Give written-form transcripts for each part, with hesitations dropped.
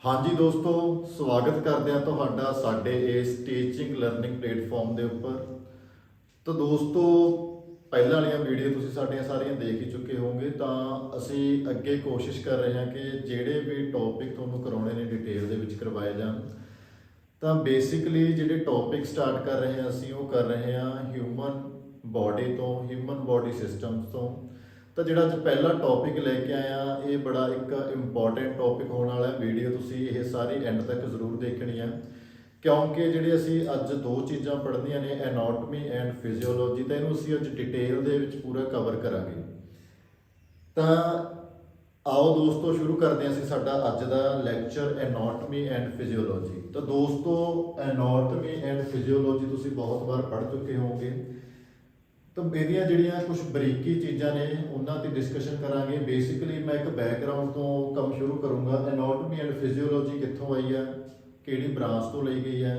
हाँ जी दोस्तों, स्वागत करते हैं ਤੁਹਾਡਾ ਸਾਡੇ ਇਸ ਟੀਚਿੰਗ ਲਰਨਿੰਗ ਪਲੇਟਫਾਰਮ ਦੇ ਉੱਪਰ। ਤਾਂ ਦੋਸਤੋ, ਪਹਿਲਾਂ ਵਾਲੀਆਂ ਵੀਡੀਓ ਤੁਸੀਂ ਸਾਡੀਆਂ ਸਾਰੀਆਂ ਦੇਖ ਹੀ ਚੁੱਕੇ ਹੋਵੋਗੇ। ਤਾਂ ਅਸੀਂ ਅੱਗੇ ਕੋਸ਼ਿਸ਼ ਕਰ ਰਹੇ ਹਾਂ ਕਿ ਜਿਹੜੇ ਵੀ ਟੌਪਿਕ ਤੁਹਾਨੂੰ ਕਰਾਉਣੇ ਨੇ ਡਿਟੇਲ ਦੇ ਵਿੱਚ ਕਰਵਾਏ ਜਾਣ। ਤਾਂ ਬੇਸਿਕਲੀ ਜਿਹੜੇ ਟੌਪਿਕ ਸਟਾਰਟ ਕਰ ਰਹੇ ਹਾਂ ਅਸੀਂ ਉਹ ਕਰ ਰਹੇ ਹਾਂ ਹਿਊਮਨ ਬਾਡੀ ਤੋਂ, ਹਿਊਮਨ ਬਾਡੀ ਸਿਸਟਮਸ ਤੋਂ। ਤਾਂ ਜਿਹੜਾ ਅੱਜ ਪਹਿਲਾ ਟੌਪਿਕ ਲੈ ਕੇ ਆਇਆ ਇਹ ਬੜਾ ਇੱਕ ਇੰਪੋਰਟੈਂਟ ਟੌਪਿਕ ਹੋਣ ਵਾਲਾ ਹੈ। ਵੀਡੀਓ ਤੁਸੀਂ ਇਹ ਸਾਰੀ ਐਂਡ ਤੱਕ ਜ਼ਰੂਰ ਦੇਖਣੀ ਹੈ, ਕਿਉਂਕਿ ਜਿਹੜੇ ਅਸੀਂ ਅੱਜ ਦੋ ਚੀਜ਼ਾਂ ਪੜ੍ਹਨੀਆਂ ਨੇ, ਐਨਾਟਮੀ ਐਂਡ ਫਿਜ਼ੀਓਲੋਜੀ, ਤਾਂ ਇਹਨੂੰ ਅਸੀਂ ਅੱਜ ਡਿਟੇਲ ਦੇ ਵਿੱਚ ਪੂਰਾ ਕਵਰ ਕਰਾਂਗੇ। ਤਾਂ ਆਓ ਦੋਸਤੋ ਸ਼ੁਰੂ ਕਰਦੇ ਹਾਂ ਅਸੀਂ ਸਾਡਾ ਅੱਜ ਦਾ ਲੈਕਚਰ ਐਨਾਟਮੀ ਐਂਡ ਫਿਜ਼ੀਓਲੋਜੀ। ਤਾਂ ਦੋਸਤੋ, ਐਨਾਟਮੀ ਐਂਡ ਫਿਜ਼ੀਓਲੋਜੀ ਤੁਸੀਂ ਬਹੁਤ ਵਾਰ ਪੜ੍ਹ ਚੁੱਕੇ ਹੋਵੋਗੇ। ਤਾਂ ਇਹਦੀਆਂ ਜਿਹੜੀਆਂ ਕੁਝ ਬਰੀਕੀ ਚੀਜ਼ਾਂ ਨੇ ਉਹਨਾਂ ਤੇ ਡਿਸਕਸ਼ਨ ਕਰਾਂਗੇ। ਬੇਸਿਕਲੀ ਮੈਂ ਇੱਕ ਬੈਕਗਰਾਉਂਡ ਤੋਂ ਕੰਮ ਸ਼ੁਰੂ ਕਰੂੰਗਾ। ਐਨਾਟਮੀ ਐਂਡ ਫਿਜ਼ੀਓਲੋਜੀ ਕਿੱਥੋਂ ਆਈ ਹੈ, ਕਿਹੜੀ ਬ੍ਰਾਂਚ ਤੋਂ ਲਈ ਗਈ ਹੈ,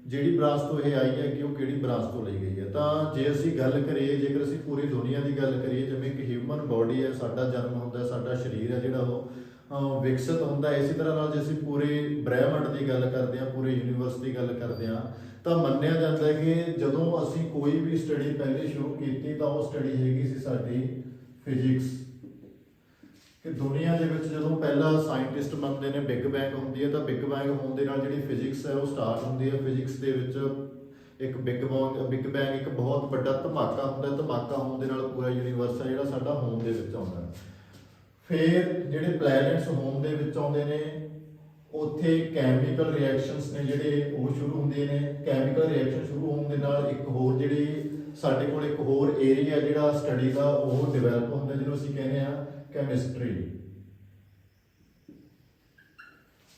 ਜਿਹੜੀ ਬ੍ਰਾਂਚ ਤੋਂ ਇਹ ਆਈ ਹੈ ਕਿ ਉਹ ਕਿਹੜੀ ਬ੍ਰਾਂਚ ਤੋਂ ਲਈ ਗਈ ਹੈ। ਤਾਂ ਜੇ ਅਸੀਂ ਗੱਲ ਕਰੀਏ, ਜੇਕਰ ਅਸੀਂ ਪੂਰੀ ਦੁਨੀਆ ਦੀ ਗੱਲ ਕਰੀਏ, ਜਿਵੇਂ ਕਿ ਹਿਊਮਨ ਬਾਡੀ ਹੈ, ਸਾਡਾ ਜਨਮ ਹੁੰਦਾ, ਸਾਡਾ ਸਰੀਰ ਹੈ ਜਿਹੜਾ ਉਹ ਵਿਕਸਿਤ ਹੁੰਦਾ। ਇਸੇ ਤਰ੍ਹਾਂ ਨਾਲ ਜੇ ਅਸੀਂ ਪੂਰੇ ਬ੍ਰਹਿਮੰਡ ਦੀ ਗੱਲ ਕਰਦੇ ਹਾਂ, ਪੂਰੇ ਯੂਨੀਵਰਸ ਦੀ ਗੱਲ ਕਰਦੇ ਹਾਂ, ਤਾਂ ਮੰਨਿਆ ਜਾਂਦਾ ਹੈ ਕਿ ਜਦੋਂ ਅਸੀਂ ਕੋਈ ਵੀ ਸਟੱਡੀ ਪਹਿਲੇ ਸ਼ੁਰੂ ਕੀਤੀ ਤਾਂ ਉਹ ਸਟੱਡੀ ਹੈਗੀ ਸੀ ਸਾਡੀ ਫਿਜ਼ਿਕਸ। ਕਿ ਦੁਨੀਆ ਦੇ ਵਿੱਚ ਜਦੋਂ ਪਹਿਲਾ ਸਾਇੰਟਿਸਟ ਮੰਨਦੇ ਨੇ ਬਿਗ ਬੈਂਗ ਹੁੰਦੀ ਹੈ, ਤਾਂ ਬਿਗ ਬੈਂਗ ਹੋਣ ਦੇ ਨਾਲ ਜਿਹੜੀ ਫਿਜ਼ਿਕਸ ਹੈ ਉਹ ਸਟਾਰਟ ਹੁੰਦੀ ਹੈ। ਫਿਜ਼ਿਕਸ ਦੇ ਵਿੱਚ ਇੱਕ ਬਿਗ ਬੈਂਗ ਇੱਕ ਬਹੁਤ ਵੱਡਾ ਧਮਾਕਾ ਹੁੰਦਾ। ਧਮਾਕਾ ਹੋਣ ਦੇ ਨਾਲ ਪੂਰਾ ਯੂਨੀਵਰਸ ਹੈ ਜਿਹੜਾ ਸਾਡਾ ਹੋਂਦ ਦੇ ਵਿੱਚ ਆਉਂਦਾ। ਫਿਰ ਜਿਹੜੇ ਪਲੈਨਟਸ ਹੋਂਦ ਦੇ ਵਿੱਚ ਆਉਂਦੇ ਨੇ, ਉੱਥੇ ਕੈਮੀਕਲ ਰਿਐਕਸ਼ਨਸ ਨੇ ਜਿਹੜੇ ਉਹ ਸ਼ੁਰੂ ਹੁੰਦੇ ਨੇ। ਕੈਮੀਕਲ ਰਿਐਕਸ਼ਨ ਸ਼ੁਰੂ ਹੋਣ ਦੇ ਨਾਲ ਇੱਕ ਹੋਰ ਜਿਹੜੀ ਸਾਡੇ ਕੋਲ ਇੱਕ ਹੋਰ ਏਰੀਆ ਜਿਹੜਾ ਸਟੱਡੀ ਦਾ ਉਹ ਡਿਵੈਲਪ ਹੁੰਦਾ, ਜਿਹਨੂੰ ਅਸੀਂ ਕਹਿੰਦੇ ਆ ਕੈਮਿਸਟਰੀ।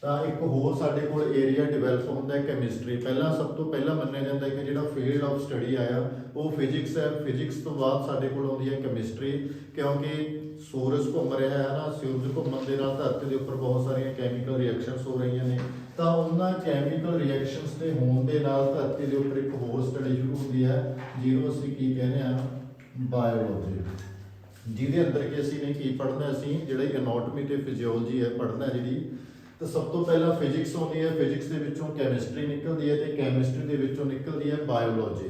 ਤਾਂ ਇੱਕ ਹੋਰ ਸਾਡੇ ਕੋਲ ਏਰੀਆ ਡਿਵੈਲਪ ਹੁੰਦਾ ਹੈ ਕੈਮਿਸਟਰੀ। ਸਭ ਤੋਂ ਪਹਿਲਾਂ ਮੰਨਿਆ ਜਾਂਦਾ ਹੈ ਕਿ ਜਿਹੜਾ ਫੀਲਡ ਆਫ ਸਟੱਡੀ ਆਇਆ ਉਹ ਫਿਜ਼ਿਕਸ ਹੈ। ਫਿਜ਼ਿਕਸ ਤੋਂ ਬਾਅਦ ਸਾਡੇ ਕੋਲ ਆਉਂਦੀ ਹੈ ਕੈਮਿਸਟਰੀ, ਕਿਉਂਕਿ ਸੂਰਜ ਘੁੰਮ ਰਿਹਾ ਹੈ ਨਾ, ਸੂਰਜ ਘੁੰਮਣ ਦੇ ਨਾਲ ਧਰਤੀ ਦੇ ਉੱਪਰ ਬਹੁਤ ਸਾਰੀਆਂ ਕੈਮੀਕਲ ਰਿਐਕਸ਼ਨਸ ਹੋ ਰਹੀਆਂ ਨੇ। ਤਾਂ ਉਹਨਾਂ ਕੈਮੀਕਲ ਰਿਐਕਸ਼ਨਸ ਦੇ ਹੋਣ ਦੇ ਨਾਲ ਧਰਤੀ ਦੇ ਉੱਪਰ ਇੱਕ ਹੋਰ ਸਟੱਡੀ ਸ਼ੁਰੂ ਹੁੰਦੀ ਹੈ ਜਿਹਨੂੰ ਅਸੀਂ ਕੀ ਕਹਿੰਦੇ ਆ, ਬਾਇਓਲੋਜੀ। ਜਿਹਦੇ ਅੰਦਰ ਕਿ ਅਸੀਂ ਨੇ ਕੀ ਪੜ੍ਹਨਾ, ਅਸੀਂ ਜਿਹੜੀ ਐਨਾਟਮੀ ਤੇ ਫਿਜ਼ੀਓਲੋਜੀ ਹੈ ਪੜ੍ਹਨਾ ਜਿਹੜੀ। ਤਾਂ ਸਭ ਤੋਂ ਪਹਿਲਾਂ ਫਿਜ਼ਿਕਸ ਆਉਂਦੀ ਹੈ, ਫਿਜ਼ਿਕਸ ਦੇ ਵਿੱਚੋਂ ਕੈਮਿਸਟਰੀ ਨਿਕਲਦੀ ਹੈ, ਤੇ ਕੈਮਿਸਟਰੀ ਦੇ ਵਿੱਚੋਂ ਨਿਕਲਦੀ ਹੈ ਬਾਇਓਲੋਜੀ।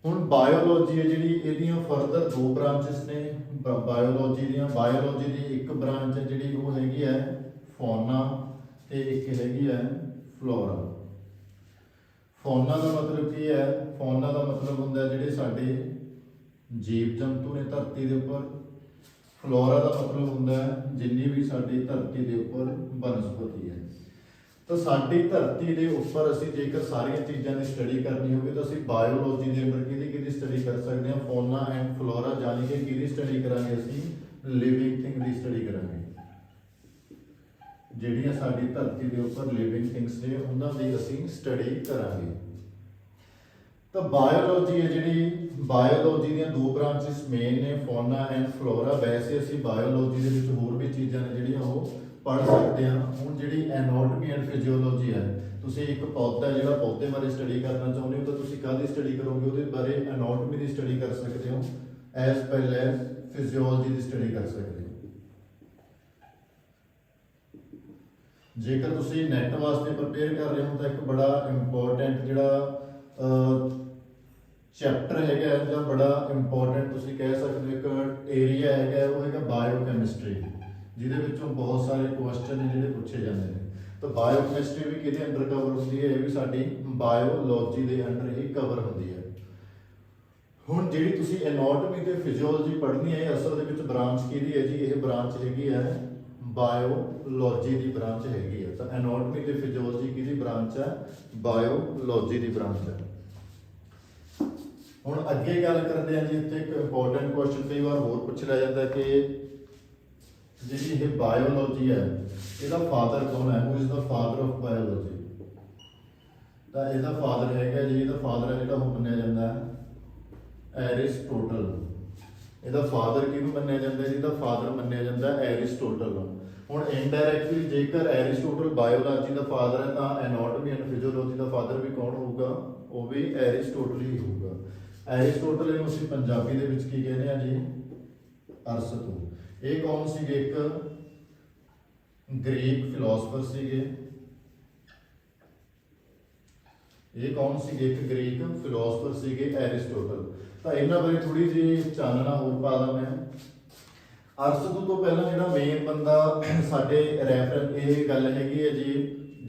ਹੁਣ ਬਾਇਓਲੋਜੀ ਹੈ ਜਿਹੜੀ, ਇਹਦੀਆਂ ਫਰਦਰ ਦੋ ਬ੍ਰਾਂਚਸ ਨੇ ਬਾਇਓਲੋਜੀ ਦੀਆਂ। ਬਾਇਓਲੋਜੀ ਦੀ ਇੱਕ ਬ੍ਰਾਂਚ ਹੈ ਜਿਹੜੀ ਉਹ ਹੈਗੀ ਹੈ ਫੌਨਾ, ਤੇ ਇੱਕ ਹੈਗੀ ਹੈ ਫਲੋਰਾ। ਫੌਨਾ ਦਾ ਮਤਲਬ ਕੀ ਹੈ? ਫੌਨਾ ਦਾ ਮਤਲਬ ਹੁੰਦਾ ਜਿਹੜੇ ਸਾਡੇ ਜੀਵ ਜੰਤੂ ਨੇ ਧਰਤੀ ਦੇ ਉੱਪਰ। ਫਲੋਰਾ ਦਾ ਮਤਲਬ ਹੁੰਦਾ ਹੈ ਜਿੰਨੀ ਵੀ ਸਾਡੀ ਧਰਤੀ ਦੇ ਉੱਪਰ ਬਨਸਪਤੀ ਹੈ। ਤਾਂ ਸਾਡੀ ਧਰਤੀ ਦੇ ਉੱਪਰ ਅਸੀਂ ਜੇਕਰ ਸਾਰੀਆਂ ਚੀਜ਼ਾਂ ਦੀ ਸਟੱਡੀ ਕਰਨੀ ਹੋਵੇ ਤਾਂ ਅਸੀਂ ਬਾਇਓਲੋਜੀ ਦੇ ਅੰਦਰ ਕਿਹਦੀ ਸਟੱਡੀ ਕਰ ਸਕਦੇ ਹਾਂ? ਫੌਨਾ ਐਂਡ ਫਲੋਰਾ, ਯਾਨੀ ਕਿ ਕਿਹਦੀ ਸਟੱਡੀ ਕਰਾਂਗੇ? ਅਸੀਂ ਲਿਵਿੰਗ ਥਿੰਗ ਦੀ ਸਟੱਡੀ ਕਰਾਂਗੇ। ਜਿਹੜੀਆਂ ਸਾਡੀ ਧਰਤੀ ਦੇ ਉੱਪਰ ਲਿਵਿੰਗ ਥਿੰਗਸ ਨੇ ਉਹਨਾਂ ਦੀ ਅਸੀਂ ਸਟੱਡੀ ਕਰਾਂਗੇ। ਤਾਂ ਬਾਇਓਲੋਜੀ ਹੈ ਜਿਹੜੀ, ਬਾਇਓਲੋਜੀ ਦੀਆਂ ਦੋ ਬ੍ਰਾਂਚਸ ਮੇਨ ਨੇ, ਫੌਨਾ ਐਂਡ ਫਲੋਰਾ। ਵੈਸੇ ਅਸੀਂ ਬਾਇਓਲੋਜੀ ਦੇ ਵਿੱਚ ਹੋਰ ਵੀ ਚੀਜ਼ਾਂ ਨੇ ਜਿਹੜੀਆਂ ਉਹ ਪੜ੍ਹ ਸਕਦੇ ਹਾਂ। ਹੁਣ ਜਿਹੜੀ ਐਨਾਟਮੀ ਐਂਡ ਫਿਜ਼ੀਓਲੋਜੀ ਹੈ, ਤੁਸੀਂ ਇੱਕ ਪੌਦਾ ਜਿਹੜਾ ਪੌਦੇ ਬਾਰੇ ਸਟੱਡੀ ਕਰਨਾ ਚਾਹੁੰਦੇ ਹੋ ਤਾਂ ਤੁਸੀਂ ਕਾਹਦੀ ਸਟੱਡੀ ਕਰੋਗੇ? ਉਹਦੇ ਬਾਰੇ ਐਨਾਟਮੀ ਦੀ ਸਟੱਡੀ ਕਰ ਸਕਦੇ ਹੋ, ਐਜ਼ ਵੈਲ ਐਜ਼ ਫਿਜ਼ੀਓਲੋਜੀ ਦੀ ਸਟੱਡੀ ਕਰ ਸਕਦੇ ਹੋ। ਜੇਕਰ ਤੁਸੀਂ ਨੈਟ ਵਾਸਤੇ ਪ੍ਰਪੇਅਰ ਕਰ ਰਹੇ ਹੋ ਤਾਂ ਇੱਕ ਬੜਾ ਇੰਪੋਰਟੈਂਟ ਜਿਹੜਾ ਚੈਪਟਰ ਹੈਗਾ ਜਾਂ ਬੜਾ ਇੰਪੋਰਟੈਂਟ ਤੁਸੀਂ ਕਹਿ ਸਕਦੇ ਹੋ ਇੱਕ ਏਰੀਆ ਹੈਗਾ, ਉਹ ਹੈਗਾ ਬਾਇਓਕੈਮਿਸਟਰੀ, ਜਿਹਦੇ ਵਿੱਚੋਂ ਬਹੁਤ ਸਾਰੇ ਕੁਐਸਚਨ ਨੇ ਜਿਹੜੇ ਪੁੱਛੇ ਜਾਂਦੇ ਨੇ। ਤਾਂ ਬਾਇਓਕੈਮਿਸਟਰੀ ਵੀ ਕਿਹਦੇ ਅੰਡਰ ਕਵਰ ਹੁੰਦੀ ਹੈ? ਇਹ ਵੀ ਸਾਡੀ ਬਾਇਓਲੋਜੀ ਦੇ ਅੰਡਰ ਹੀ ਕਵਰ ਹੁੰਦੀ ਹੈ। ਹੁਣ ਜਿਹੜੀ ਤੁਸੀਂ ਐਨਾਟਮੀ ਤੇ ਫਿਜ਼ੀਓਲੋਜੀ ਪੜ੍ਹਨੀ ਹੈ, ਅਸਲ ਦੇ ਵਿੱਚ ਬ੍ਰਾਂਚ ਕਿਹਦੀ ਹੈ ਜੀ? ਇਹ ਬ੍ਰਾਂਚ ਹੈਗੀ ਹੈ ਬਾਇਓਲੋਜੀ ਦੀ ਬ੍ਰਾਂਚ ਹੈਗੀ ਹੈ। ਤਾਂ ਐਨਾਟਮੀ ਤੇ ਫਿਜ਼ੀਓਲੋਜੀ ਕਿਹਦੀ ਬ੍ਰਾਂਚ ਹੈ? ਬਾਇਓਲੋਜੀ ਦੀ ਬ੍ਰਾਂਚ ਹੈ। ਹੁਣ ਅੱਗੇ ਗੱਲ ਕਰਦੇ ਹਾਂ ਜੀ, ਇੱਥੇ ਇੱਕ ਇੰਪੋਰਟੈਂਟ ਕੁਐਸਚਨ ਕਈ ਵਾਰ ਹੋਰ ਪੁੱਛ ਲਿਆ ਜਾਂਦਾ ਕਿ ਜਿਹੜੀ ਇਹ ਬਾਇਓਲੋਜੀ ਹੈ ਇਹਦਾ ਫਾਦਰ ਕੌਣ ਹੈ? Who is the father of biology? ਤਾਂ ਇਹਦਾ ਫਾਦਰ ਹੈਗਾ ਜੀ, ਇਹਦਾ ਫਾਦਰ ਹੈ ਜਿਹੜਾ ਉਹ ਮੰਨਿਆ ਜਾਂਦਾ ਹੈ ਐਰਿਸਟੋਟਲ। ਇਹਦਾ ਫਾਦਰ ਕਿਹਨੂੰ ਮੰਨਿਆ ਜਾਂਦਾ ਜੀ? ਇਹਦਾ ਫਾਦਰ ਮੰਨਿਆ ਜਾਂਦਾ ਐਰਿਸਟੋਟਲ ਨੂੰ। ਹੁਣ ਇਨਡਾਇਰੈਕਟਲੀ ਜੇਕਰ ਐਰਿਸਟੋਟਲ ਬਾਇਓਲੋਜੀ ਦਾ ਫਾਦਰ ਹੈ ਤਾਂ anatomy and physiology the father ਵੀ ਕੌਣ ਹੋਊਗਾ? ਉਹ ਵੀ ਐਰਿਸਟੋਟਲ ਹੀ ਹੋਊਗਾ। ਐਰਿਸਟੋਟਲ ਨੂੰ ਅਸੀਂ ਪੰਜਾਬੀ ਦੇ ਵਿੱਚ ਕੀ ਕਹਿੰਦੇ ਆ ਜੀ? ਅਰਸਤੂ। ਇਹ ਕੌਣ ਸੀਗੇ? ਇੱਕ ਗ੍ਰੀਕ ਫਿਲਾਸਫਰ ਸੀਗੇ। ਇਹ ਕੌਣ ਸੀਗੇ? ਇੱਕ ਗ੍ਰੀਕ ਫਿਲਾਸਫਰ ਸੀਗੇ ਐਰਿਸਟੋਟਲ। ਤਾਂ ਇਹਨਾਂ ਬਾਰੇ ਥੋੜੀ ਜਿਹੀ ਚਾਨਣਾ ਹੋਰ ਪਾ ਦਾਂ ਮੈਂ। ਅਰਸਤੂ ਤੋਂ ਪਹਿਲਾਂ ਜਿਹੜਾ ਮੇਨ ਬੰਦਾ ਸਾਡੇ ਰੈਫਰੈਂਸ, ਇਹ ਗੱਲ ਹੈਗੀ ਹੈ ਜੀ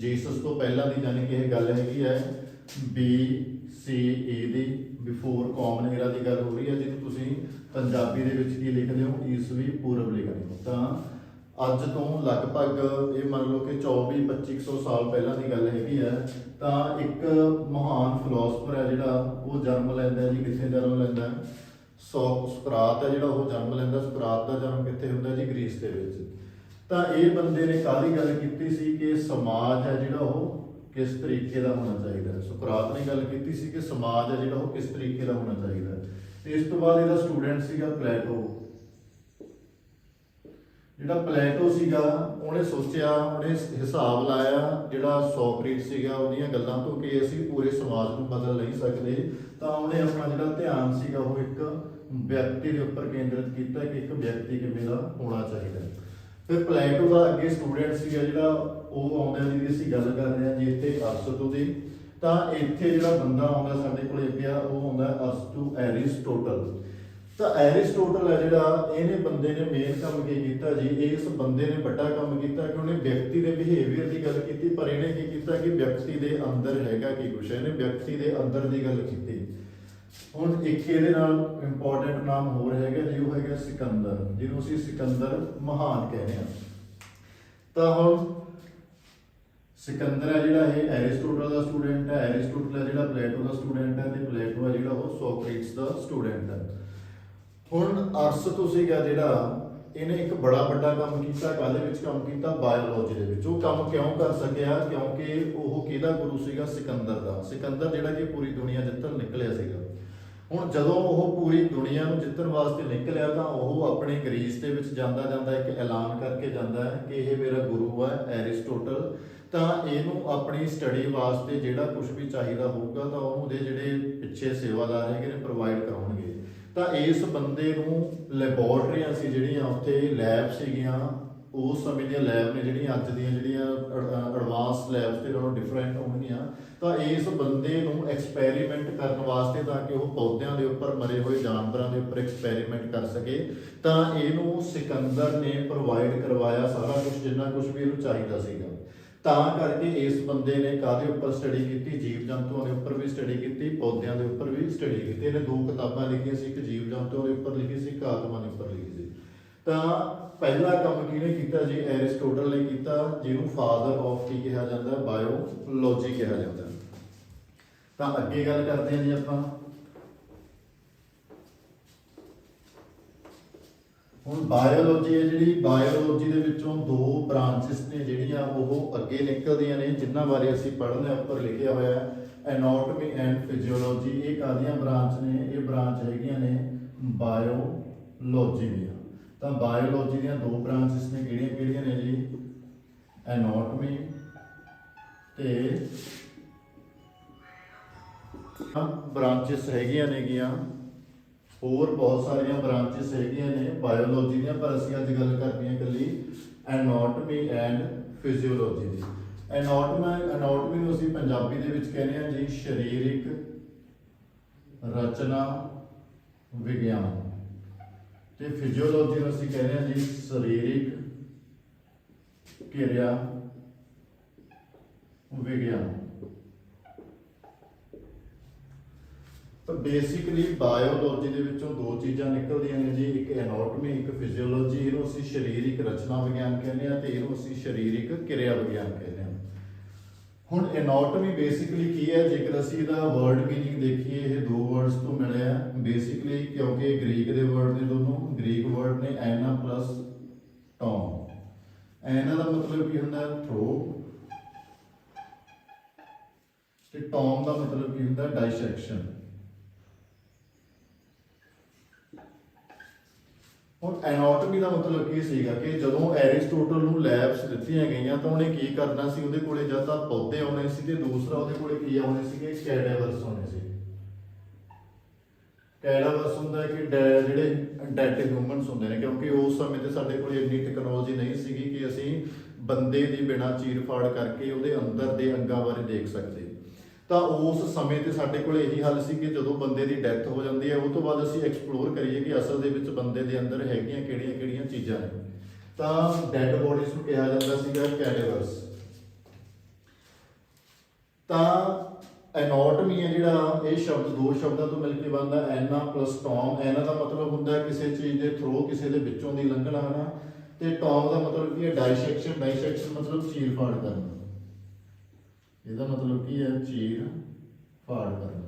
ਜੀਸਸ ਤੋਂ ਪਹਿਲਾਂ ਦੀ, ਜਾਨੀ ਕਿ ਇਹ ਗੱਲ ਹੈਗੀ ਹੈ BCE ਦੀ, ਬਿਫੋਰ ਕਾਮਨ ਏਰਾ ਦੀ ਗੱਲ ਹੋ ਰਹੀ ਹੈ, ਜਿਹਨੂੰ ਤੁਸੀਂ ਪੰਜਾਬੀ ਦੇ ਵਿੱਚ ਕੀ ਲਿਖਦੇ ਹੋ? ਈਸਵੀ ਪੂਰਵ ਲਿਖਦੇ ਹੋ। ਤਾਂ ਅੱਜ ਤੋਂ ਲਗਭਗ ਇਹ ਮੰਨ ਲਓ ਕਿ 24-2500 ਸਾਲ ਪਹਿਲਾਂ ਦੀ ਗੱਲ ਹੈਗੀ ਹੈ। ਤਾਂ ਇੱਕ ਮਹਾਨ ਫਿਲਾਸਫਰ ਹੈ ਜਿਹੜਾ ਉਹ ਜਨਮ ਲੈਂਦਾ ਜੀ, ਕਿੱਥੇ ਜਨਮ ਲੈਂਦਾ? ਸੁਕਰਾਤ ਹੈ ਜਿਹੜਾ ਉਹ ਜਨਮ ਲੈਂਦਾ। ਸੁਕਰਾਤ ਦਾ ਜਨਮ ਕਿੱਥੇ ਹੁੰਦਾ ਜੀ? ਗ੍ਰੀਸ ਦੇ ਵਿੱਚ। ਤਾਂ ਇਹ ਬੰਦੇ ਨੇ ਕਾਹਦੀ ਗੱਲ ਕੀਤੀ ਸੀ ਕਿ ਸਮਾਜ ਹੈ ਜਿਹੜਾ ਉਹ ਕਿਸ ਤਰੀਕੇ ਦਾ ਹੋਣਾ ਚਾਹੀਦਾ ਹੈ। ਸੁਕਰਾਤ ਨੇ ਗੱਲ ਕੀਤੀ ਸੀ ਕਿ ਸਮਾਜ ਹੈ ਜਿਹੜਾ ਉਹ ਕਿਸ ਤਰੀਕੇ ਦਾ ਹੋਣਾ ਚਾਹੀਦਾ ਹੈ। ਤੇ ਇਸ ਤੋਂ ਬਾਅਦ ਇਹਦਾ ਸਟੂਡੈਂਟ ਸੀਗਾ ਪਲੈਟੋ। ਜਿਹੜਾ ਪਲੈਟੋ ਸੀਗਾ ਉਹਨੇ ਸੋਚਿਆ, ਉਹਨੇ ਹਿਸਾਬ ਲਾਇਆ ਜਿਹੜਾ ਸੋਕਰੇਟਸ ਸੀਗਾ ਉਹਦੀਆਂ ਗੱਲਾਂ ਤੋਂ ਕਿ ਅਸੀਂ ਪੂਰੇ ਸਮਾਜ ਨੂੰ ਬਦਲ ਨਹੀਂ ਸਕਦੇ। ਤਾਂ ਉਹਨੇ ਆਪਣਾ ਜਿਹੜਾ ਧਿਆਨ ਸੀਗਾ ਉਹ ਇੱਕ ਵਿਅਕਤੀ ਦੇ ਉੱਪਰ ਕੇਂਦਰਿਤ ਕੀਤਾ ਕਿ ਇੱਕ ਵਿਅਕਤੀ ਕਿਵੇਂ ਦਾ ਹੋਣਾ ਚਾਹੀਦਾ। ਫਿਰ ਪਲੈਟੋ ਦਾ ਅੱਗੇ ਸਟੂਡੈਂਟ ਸੀਗਾ ਜਿਹੜਾ ਉਹ ਆਉਂਦਾ, ਜਿਹਦੀ ਅਸੀਂ ਗੱਲ ਕਰ ਰਹੇ ਹਾਂ ਜੀ ਇੱਥੇ ਅਰਸਤੂ ਦੀ। ਤਾਂ ਇੱਥੇ ਜਿਹੜਾ ਬੰਦਾ ਆਉਂਦਾ ਸਾਡੇ ਕੋਲ ਅੱਗੇ ਆ, ਉਹ ਆਉਂਦਾ ਅਰਸਤੂ ਐਰਿਸਟੋਟਲ। ਤਾਂ ਐਰਿਸਟੋਟਲ ਹੈ ਜਿਹੜਾ, ਇਹਨੇ ਬੰਦੇ ਨੇ ਮੇਨ ਕੰਮ ਕੀ ਕੀਤਾ ਜੀ? ਇਸ ਬੰਦੇ ਨੇ ਵੱਡਾ ਕੰਮ ਕੀਤਾ ਕਿ ਉਹਨੇ ਵਿਅਕਤੀ ਦੇ ਬਿਹੇਵੀਅਰ ਦੀ ਗੱਲ ਕੀਤੀ, ਪਰ ਇਹਨੇ ਕੀ ਕੀਤਾ ਕਿ ਵਿਅਕਤੀ ਦੇ ਅੰਦਰ ਹੈਗਾ ਕੀ ਕੁਛ, ਇਹਨੇ ਵਿਅਕਤੀ ਦੇ ਅੰਦਰ ਦੀ ਗੱਲ ਕੀਤੀ। ਹੁਣ ਇੱਕ ਇਹਦੇ ਨਾਲ ਇੰਪੋਰਟੈਂਟ ਨਾਮ ਹੋਰ ਹੈਗਾ ਜੀ, ਉਹ ਹੈਗਾ ਸਿਕੰਦਰ, ਜਿਹਨੂੰ ਅਸੀਂ ਸਿਕੰਦਰ ਮਹਾਨ ਕਹਿੰਦੇ ਹਾਂ। ਤਾਂ ਹੁਣ ਸਿਕੰਦਰ ਹੈ ਜਿਹੜਾ ਇਹ ਐਰਿਸਟੋਟਲ ਦਾ ਸਟੂਡੈਂਟ ਹੈ, ਐਰਿਸਟੋਟਲ ਹੈ ਜਿਹੜਾ ਪਲੇਟੋ ਦਾ ਸਟੂਡੈਂਟ ਹੈ, ਤੇ ਪਲੇਟੋ ਹੈ ਜਿਹੜਾ ਉਹ ਸੋਕਰੇਟਸ ਦਾ ਸਟੂਡੈਂਟ ਹੈ। ਹੁਣ ਅਰਸਤੂ ਸੀਗਾ ਜਿਹੜਾ, ਇਹਨੇ ਇੱਕ ਬੜਾ ਵੱਡਾ ਕੰਮ ਕੀਤਾ। ਕਾਹਦੇ ਵਿੱਚ ਕੰਮ ਕੀਤਾ? ਬਾਇਓਲੋਜੀ ਦੇ ਵਿੱਚ। ਉਹ ਕੰਮ ਕਿਉਂ ਕਰ ਸਕਿਆ? ਕਿਉਂਕਿ ਉਹ ਕਿਹਦਾ ਗੁਰੂ ਸੀਗਾ? ਸਿਕੰਦਰ ਦਾ। ਸਿਕੰਦਰ ਜਿਹੜਾ ਕਿ ਪੂਰੀ ਦੁਨੀਆ ਜਿੱਤਣ ਨਿਕਲਿਆ ਸੀਗਾ। ਹੁਣ ਜਦੋਂ ਉਹ ਪੂਰੀ ਦੁਨੀਆ ਨੂੰ ਜਿੱਤਣ ਵਾਸਤੇ ਨਿਕਲਿਆ ਤਾਂ ਉਹ ਆਪਣੇ ਗ੍ਰੀਸ ਦੇ ਵਿੱਚ ਜਾਂਦਾ ਜਾਂਦਾ ਇੱਕ ਐਲਾਨ ਕਰਕੇ ਜਾਂਦਾ ਹੈ ਕਿ ਇਹ ਮੇਰਾ ਗੁਰੂ ਹੈ ਐਰਿਸਟੋਟਲ। ਤਾਂ ਇਹਨੂੰ ਆਪਣੀ ਸਟੱਡੀ ਵਾਸਤੇ ਜਿਹੜਾ ਕੁਝ ਵੀ ਚਾਹੀਦਾ ਹੋਊਗਾ ਤਾਂ ਉਹਨੂੰ ਦੇ ਜਿਹੜੇ ਪਿੱਛੇ ਸੇਵਾਦਾਰ ਹੈਗੇ ਨੇ ਪ੍ਰੋਵਾਈਡ ਕਰਾਉਣਗੇ। ਤਾਂ ਇਸ ਬੰਦੇ ਨੂੰ ਲੈਬੋਰਟਰੀਆਂ ਸੀ ਜਿਹੜੀਆਂ, ਉੱਥੇ ਲੈਬ ਸੀਗੀਆਂ, ਉਸ ਸਮੇਂ ਦੀਆਂ ਲੈਬ ਨੇ ਜਿਹੜੀਆਂ ਅੱਜ ਦੀਆਂ ਜਿਹੜੀਆਂ ਐਡਵਾਂਸ ਲੈਬਸ ਤੇ ਨਾਲੋਂ ਡਿਫਰੈਂਟ ਹੋਣਗੀਆਂ। ਤਾਂ ਇਸ ਬੰਦੇ ਨੂੰ ਐਕਸਪੈਰੀਮੈਂਟ ਕਰਨ ਵਾਸਤੇ, ਤਾਂ ਕਿ ਉਹ ਪੌਦਿਆਂ ਦੇ ਉੱਪਰ, ਮਰੇ ਹੋਏ ਜਾਨਵਰਾਂ ਦੇ ਉੱਪਰ ਐਕਸਪੈਰੀਮੈਂਟ ਕਰ ਸਕੇ, ਤਾਂ ਇਹਨੂੰ ਸਿਕੰਦਰ ਨੇ ਪ੍ਰੋਵਾਈਡ ਕਰਵਾਇਆ ਸਾਰਾ ਕੁਝ, ਜਿੰਨਾ ਕੁਝ ਵੀ ਇਹਨੂੰ ਚਾਹੀਦਾ ਸੀਗਾ। ਤਾਂ ਕਰਕੇ ਇਸ ਬੰਦੇ ਨੇ ਕਾਹਦੇ ਉੱਪਰ ਸਟੱਡੀ ਕੀਤੀ? ਜੀਵ ਜੰਤੂਆਂ ਦੇ ਉੱਪਰ ਵੀ ਸਟੱਡੀ ਕੀਤੀ, ਪੌਦਿਆਂ ਦੇ ਉੱਪਰ ਵੀ ਸਟੱਡੀ ਕੀਤੀ। ਇਹਨੇ 2 ਕਿਤਾਬਾਂ ਲਿਖੀਆਂ ਸੀ, ਇੱਕ ਜੀਵ ਜੰਤੂਆਂ ਦੇ ਉੱਪਰ ਲਿਖੀ ਸੀ, ਇੱਕ ਆਤਮਾ ਦੇ ਉੱਪਰ ਲਿਖੀ ਸੀ। ਤਾਂ ਪਹਿਲਾ ਕੰਮ ਕਿਹਨੇ ਕੀਤਾ ਜੀ? ਐਰਿਸਟੋਟਲ ਨੇ ਕੀਤਾ, ਜਿਹਨੂੰ ਫਾਦਰ ਆਫ ਕੀ ਕਿਹਾ ਜਾਂਦਾ? ਬਾਇਓਲੋਜੀ ਕਿਹਾ ਜਾਂਦਾ। ਤਾਂ ਅੱਗੇ ਗੱਲ ਕਰਦੇ ਹਾਂ ਜੀ ਆਪਾਂ। ਹੁਣ ਬਾਇਓਲੋਜੀ ਹੈ ਜਿਹੜੀ, ਬਾਇਓਲੋਜੀ ਦੇ ਵਿੱਚੋਂ 2 ਬ੍ਰਾਂਚਸ ਨੇ ਜਿਹੜੀਆਂ ਉਹ ਅੱਗੇ ਨਿਕਲਦੀਆਂ ਨੇ, ਜਿਨ੍ਹਾਂ ਬਾਰੇ ਅਸੀਂ ਪੜ੍ਹਨਾ ਉੱਪਰ ਲਿਖਿਆ ਹੋਇਆ ਹੈ ਐਨਾਟੋਮੀ ਐਂਡ ਫਿਜ਼ੀਓਲੋਜੀ। ਇਹ ਕਾਹਦੀਆਂ ਬ੍ਰਾਂਚ ਨੇ? ਇਹ ਬ੍ਰਾਂਚ ਹੈਗੀਆਂ ਨੇ ਬਾਇਓਲੋਜੀ ਦੀਆਂ। ਤਾਂ ਬਾਇਓਲੋਜੀ ਦੀਆਂ 2 ਬ੍ਰਾਂਚਸ ਨੇ, ਕਿਹੜੀਆਂ ਨੇ ਜੀ? ਐਨਾਟੋਮੀ ਤੇ ਬ੍ਰਾਂਚਸ ਹੈਗੀਆਂ ਨੇਗੀਆਂ, ਹੋਰ ਬਹੁਤ ਸਾਰੀਆਂ ਬ੍ਰਾਂਚਸ ਹੈਗੀਆਂ ਨੇ ਬਾਇਓਲੋਜੀ ਦੀਆਂ, ਪਰ ਅਸੀਂ ਅੱਜ ਗੱਲ ਕਰਨੀ ਹੈ ਇਕੱਲੀ ਐਨਾਟੋਮੀ ਐਂਡ ਫਿਜ਼ੀਓਲੋਜੀ ਦੀ। ਐਨਾਟੋਮੀ ਨੂੰ ਅਸੀਂ ਪੰਜਾਬੀ ਦੇ ਵਿੱਚ ਕਹਿੰਦੇ ਹਾਂ ਜੀ ਸਰੀਰਕ ਰਚਨਾ ਵਿਗਿਆਨ, ਤੇ ਫਿਜ਼ੀਓਲੋਜੀ ਨੂੰ ਅਸੀਂ ਕਹਿੰਦੇ ਹਾਂ ਜੀ ਸਰੀਰਕ ਕਿਰਿਆ ਵਿਗਿਆਨ। ਤਾਂ ਬੇਸਿਕਲੀ ਬਾਇਓਲੋਜੀ ਦੇ ਵਿੱਚੋਂ 2 ਚੀਜ਼ਾਂ ਨਿਕਲਦੀਆਂ ਨੇ ਜੀ, ਇੱਕ ਐਨਾਟੋਮੀ, ਇੱਕ ਫਿਜ਼ੀਓਲੋਜੀ। ਇਹਨੂੰ ਅਸੀਂ ਸਰੀਰਕ ਰਚਨਾ ਵਿਗਿਆਨ ਕਹਿੰਦੇ ਹਾਂ ਤੇ ਇਹਨੂੰ ਅਸੀਂ ਸਰੀਰਕ ਕਿਰਿਆ ਵਿਗਿਆਨ ਕਹਿੰਦੇ ਹਾਂ। ਹੁਣ ਐਨਾਟੋਮੀ ਬੇਸਿਕਲੀ ਕੀ ਹੈ? ਜੇਕਰ ਅਸੀਂ ਇਹਦਾ ਵਰਡ ਮੀਨਿੰਗ ਦੇਖੀਏ, ਇਹ 2 ਵਰਡਸ ਤੋਂ ਮਿਲਿਆ ਬੇਸਿਕਲੀ, ਕਿਉਂਕਿ ਗ੍ਰੀਕ ਦੇ ਵਰਡ ਨੇ ਦੋਨੋਂ। ਗ੍ਰੀਕ ਵਰਡ ਨੇ ਐਨਾ ਪਲਸ ਟੋਮ। ਐਨਾ ਦਾ ਮਤਲਬ ਕੀ ਹੁੰਦਾ? ਥ੍ਰੋ, ਤੇ ਟੋਮ ਦਾ ਮਤਲਬ ਕੀ ਹੁੰਦਾ? ਡਾਇਸੈਕਸ਼ਨ। ਹੁਣ ਐਨਾਟੋਮੀ ਦਾ ਮਤਲਬ ਕੀ ਸੀਗਾ ਕਿ ਜਦੋਂ ਐਰਿਸਟੋਟਲ ਨੂੰ ਲੈਬਸ ਦਿੱਤੀਆਂ ਗਈਆਂ ਤਾਂ ਉਹਨੇ ਕੀ ਕਰਨਾ ਸੀ? ਉਹਦੇ ਕੋਲੇ ਜਾਂ ਤਾਂ ਪੌਦੇ ਆਉਣੇ ਸੀ, ਤੇ ਦੂਸਰਾ ਉਹਦੇ ਕੋਲੇ ਕੀ ਆਉਣੇ ਸੀਗੇ? ਕੈਡਾਵਰਸ ਆਉਣੇ ਸੀ। ਕੈਡਾਵਰਸ ਹੁੰਦਾ ਕਿ ਜਿਹੜੇ ਡੈਡ ਹਿਊਮਨਸ ਹੁੰਦੇ ਨੇ, ਕਿਉਂਕਿ ਉਸ ਸਮੇਂ ਤੇ ਸਾਡੇ ਕੋਲ ਇੰਨੀ ਟੈਕਨੋਲੋਜੀ ਨਹੀਂ ਸੀਗੀ ਕਿ ਅਸੀਂ ਬੰਦੇ ਦੀ ਬਿਨਾਂ ਚੀਰ-ਫਾੜ ਕਰਕੇ ਉਹਦੇ ਅੰਦਰ ਦੇ ਅੰਗਾਂ ਬਾਰੇ ਦੇਖ ਸਕਦੇ। ਤਾਂ ਉਸ ਸਮੇਂ ਤੇ ਸਾਡੇ ਕੋਲ ਇਹੀ ਹੱਲ ਸੀ ਕਿ ਜਦੋਂ ਬੰਦੇ ਦੀ ਡੈਥ ਹੋ ਜਾਂਦੀ ਹੈ, ਉਹ ਤੋਂ ਬਾਅਦ ਅਸੀਂ ਐਕਸਪਲੋਰ ਕਰੀਏ ਕਿ ਅਸਲ ਦੇ ਵਿੱਚ ਬੰਦੇ ਦੇ ਅੰਦਰ ਹੈਗੀਆਂ ਕਿਹੜੀਆਂ-ਕਿਹੜੀਆਂ ਚੀਜ਼ਾਂ ਨੇ। ਤਾਂ ਡੈਡ ਬੋਡੀਜ਼ ਨੂੰ ਕਿਹਾ ਜਾਂਦਾ ਸੀਗਾ ਕੈਡੇਵਰਸ। ਤਾਂ ਐਨਾਟਮੀ ਹੈ ਜਿਹੜਾ, ਇਹ ਸ਼ਬਦ ਦੋ ਸ਼ਬਦਾਂ ਤੋਂ ਮਿਲ ਕੇ ਬਣਦਾ, ਐਨਾ ਪਲੱਸ ਟੌਮ। ਐਨਾ ਦਾ ਮਤਲਬ ਹੁੰਦਾ ਕਿਸੇ ਚੀਜ਼ ਦੇ ਥਰੂ, ਕਿਸੇ ਦੇ ਵਿੱਚੋਂ ਦੀ ਲੰਘਣਾ ਹਨਾ, ਤੇ ਟੌਮ ਦਾ ਮਤਲਬ ਕੀ ਹੈ ਡਾਇਸੈਕਸ਼ਨ। ਡਾਇਸੈਕਸ਼ਨ ਮਤਲਬ ਚੀਰ ਫਾੜ ਕਰਨਾ, ਇਹਦਾ ਮਤਲਬ ਕੀ ਹੈ ਚੀਰ ਫਾੜ ਕਰਨਾ।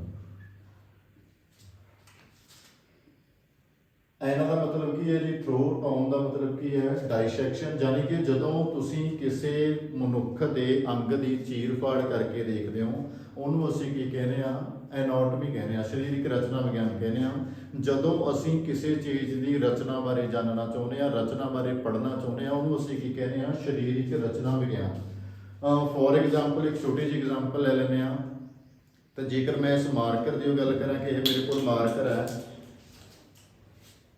ਐਨਾ ਦਾ ਮਤਲਬ ਕੀ ਹੈ ਜੀ ਥਰੂ, ਟੌਮ ਦਾ ਮਤਲਬ ਕੀ ਹੈ ਡਾਇਸੈਕਸ਼ਨ। ਯਾਨੀ ਕਿ ਜਦੋਂ ਤੁਸੀਂ ਕਿਸੇ ਮਨੁੱਖ ਦੇ ਅੰਗ ਦੀ ਚੀਰ ਫਾੜ ਕਰਕੇ ਦੇਖਦੇ ਹੋ, ਉਹਨੂੰ ਅਸੀਂ ਕੀ ਕਹਿੰਦੇ ਆ, ਐਨਾਟਮੀ ਕਹਿੰਦੇ ਆ, ਸਰੀਰਕ ਰਚਨਾ ਵਿਗਿਆਨ ਕਹਿੰਦੇ ਆ। ਜਦੋਂ ਅਸੀਂ ਕਿਸੇ ਚੀਜ਼ ਦੀ ਰਚਨਾ ਬਾਰੇ ਜਾਣਨਾ ਚਾਹੁੰਦੇ ਆ, ਰਚਨਾ ਬਾਰੇ ਪੜ੍ਹਨਾ ਚਾਹੁੰਦੇ ਆ, ਉਹਨੂੰ ਅਸੀਂ ਕੀ ਕਹਿੰਦੇ ਆ, ਸਰੀਰਕ ਰਚਨਾ ਵਿਗਿਆਨ। ਫੋਰ ਐਗਜ਼ਾਮਪਲ ਇੱਕ ਛੋਟੀ ਜਿਹੀ ਐਗਜ਼ਾਮਪਲ ਲੈ ਲੈਂਦੇ ਆ। ਤਾਂ ਜੇਕਰ ਮੈਂ ਇਸ ਮਾਰਕਰ ਦੀ ਗੱਲ ਕਰਾਂ ਕਿ ਇਹ ਮੇਰੇ ਕੋਲ ਮਾਰਕਰ ਹੈ,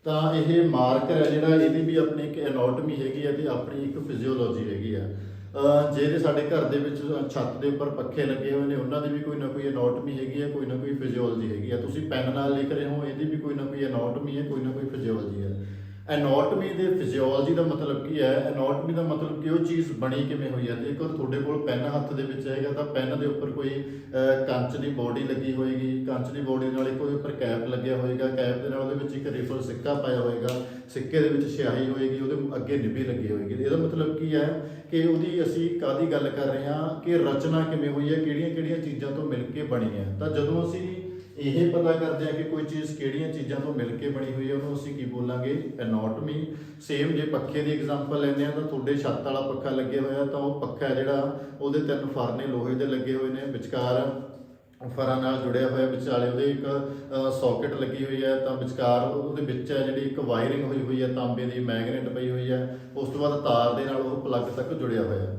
ਤਾਂ ਇਹ ਮਾਰਕਰ ਹੈ ਜਿਹੜਾ, ਇਹਦੀ ਵੀ ਆਪਣੀ ਇੱਕ ਐਨਾਟਮੀ ਹੈਗੀ ਹੈ ਤੇ ਆਪਣੀ ਇੱਕ ਫਿਜ਼ੀਓਲੋਜੀ ਹੈਗੀ ਆ। ਜਿਹੜੇ ਸਾਡੇ ਘਰ ਦੇ ਵਿੱਚ ਛੱਤ ਦੇ ਉੱਪਰ ਪੱਖੇ ਲੱਗੇ ਹੋਏ ਨੇ, ਉਹਨਾਂ ਦੀ ਵੀ ਕੋਈ ਨਾ ਕੋਈ ਐਨਾਟਮੀ ਹੈਗੀ ਹੈ, ਕੋਈ ਨਾ ਕੋਈ ਫਿਜ਼ੀਓਲੋਜੀ ਹੈਗੀ ਆ। ਤੁਸੀਂ ਪੈਨ ਨਾਲ ਲਿਖ ਰਹੇ ਹੋ, ਇਹਦੀ ਵੀ ਕੋਈ ਨਾ ਕੋਈ ਐਨਾਟਮੀ ਹੈ, ਕੋਈ ਨਾ ਕੋਈ ਫਿਜ਼ੀਓਲੋਜੀ ਹੈ। ਐਨਾਟਮੀ ਤੇ ਫਿਜ਼ੀਓਲੋਜੀ ਦਾ ਮਤਲਬ ਕੀ ਹੈ? ਐਨਾਟਮੀ ਦਾ ਮਤਲਬ ਕਿ ਉਹ ਚੀਜ਼ ਬਣੀ ਕਿਵੇਂ ਹੋਈ ਹੈ। ਜੇਕਰ ਤੁਹਾਡੇ ਕੋਲ ਪੈਨ ਹੱਥ ਦੇ ਵਿੱਚ ਹੈਗਾ ਤਾਂ ਪੈਨ ਦੇ ਉੱਪਰ ਕੋਈ ਕੰਚ ਦੀ ਬੋਡੀ ਲੱਗੀ ਹੋਏਗੀ, ਕੰਚ ਦੀ ਬੋਡੀ ਨਾਲ ਇੱਕ ਉਹਦੇ ਉੱਪਰ ਕੈਪ ਲੱਗਿਆ ਹੋਏਗਾ, ਕੈਪ ਦੇ ਨਾਲ ਉਹਦੇ ਵਿੱਚ ਇੱਕ ਰਿਫਲ ਸਿੱਕਾ ਪਾਇਆ ਹੋਏਗਾ, ਸਿੱਕੇ ਦੇ ਵਿੱਚ ਸਿਆਹੀ ਹੋਏਗੀ, ਉਹਦੇ ਅੱਗੇ ਨਿੱਬੀ ਲੱਗੀ ਹੋਏਗੀ। ਇਹਦਾ ਮਤਲਬ ਕੀ ਹੈ ਕਿ ਉਹਦੀ ਅਸੀਂ ਕਾਹਦੀ ਗੱਲ ਕਰ ਰਹੇ ਹਾਂ ਕਿ ਰਚਨਾ ਕਿਵੇਂ ਹੋਈ ਹੈ, ਕਿਹੜੀਆਂ-ਕਿਹੜੀਆਂ ਚੀਜ਼ਾਂ ਤੋਂ ਮਿਲ ਕੇ ਬਣੀ ਹੈ। ਤਾਂ ਜਦੋਂ ਅਸੀਂ ਇਹ ਪਤਾ ਕਰਦੇ ਹਾਂ ਕਿ ਕੋਈ ਚੀਜ਼ ਕਿਹੜੀਆਂ ਚੀਜ਼ਾਂ ਤੋਂ ਮਿਲ ਕੇ ਬਣੀ ਹੋਈ ਹੈ, ਉਹਨੂੰ ਅਸੀਂ ਕੀ ਬੋਲਾਂਗੇ? ਐਨਾਟਮੀ। ਸੇਮ ਜੇ ਪੱਖੇ ਦੀ ਐਗਜ਼ਾਮਪਲ ਲੈਂਦੇ ਹਾਂ ਤਾਂ ਤੁਹਾਡੇ ਛੱਤ ਵਾਲਾ ਪੱਖਾ ਲੱਗਿਆ ਹੋਇਆ, ਤਾਂ ਉਹ ਪੱਖਾ ਜਿਹੜਾ ਉਹਦੇ 3 ਫਰ ਨੇ ਲੋਹੇ ਦੇ ਲੱਗੇ ਹੋਏ ਨੇ, ਵਿਚਕਾਰ ਫਰਾਂ ਨਾਲ ਜੁੜਿਆ ਹੋਇਆ, ਵਿਚਾਲੇ ਉਹਦੇ ਇੱਕ ਸੌਕਟ ਲੱਗੀ ਹੋਈ ਹੈ, ਤਾਂ ਵਿਚਕਾਰ ਉਹਦੇ ਵਿੱਚ ਹੈ ਜਿਹੜੀ ਇੱਕ ਵਾਇਰਿੰਗ ਹੋਈ ਹੋਈ ਹੈ, ਤਾਂਬੇ ਦੀ ਮੈਗਨੇਟ ਪਈ ਹੋਈ ਹੈ, ਉਸ ਤੋਂ ਬਾਅਦ ਤਾਰ ਦੇ ਨਾਲ ਉਹ ਪਲੱਗ ਤੱਕ ਜੁੜਿਆ ਹੋਇਆ।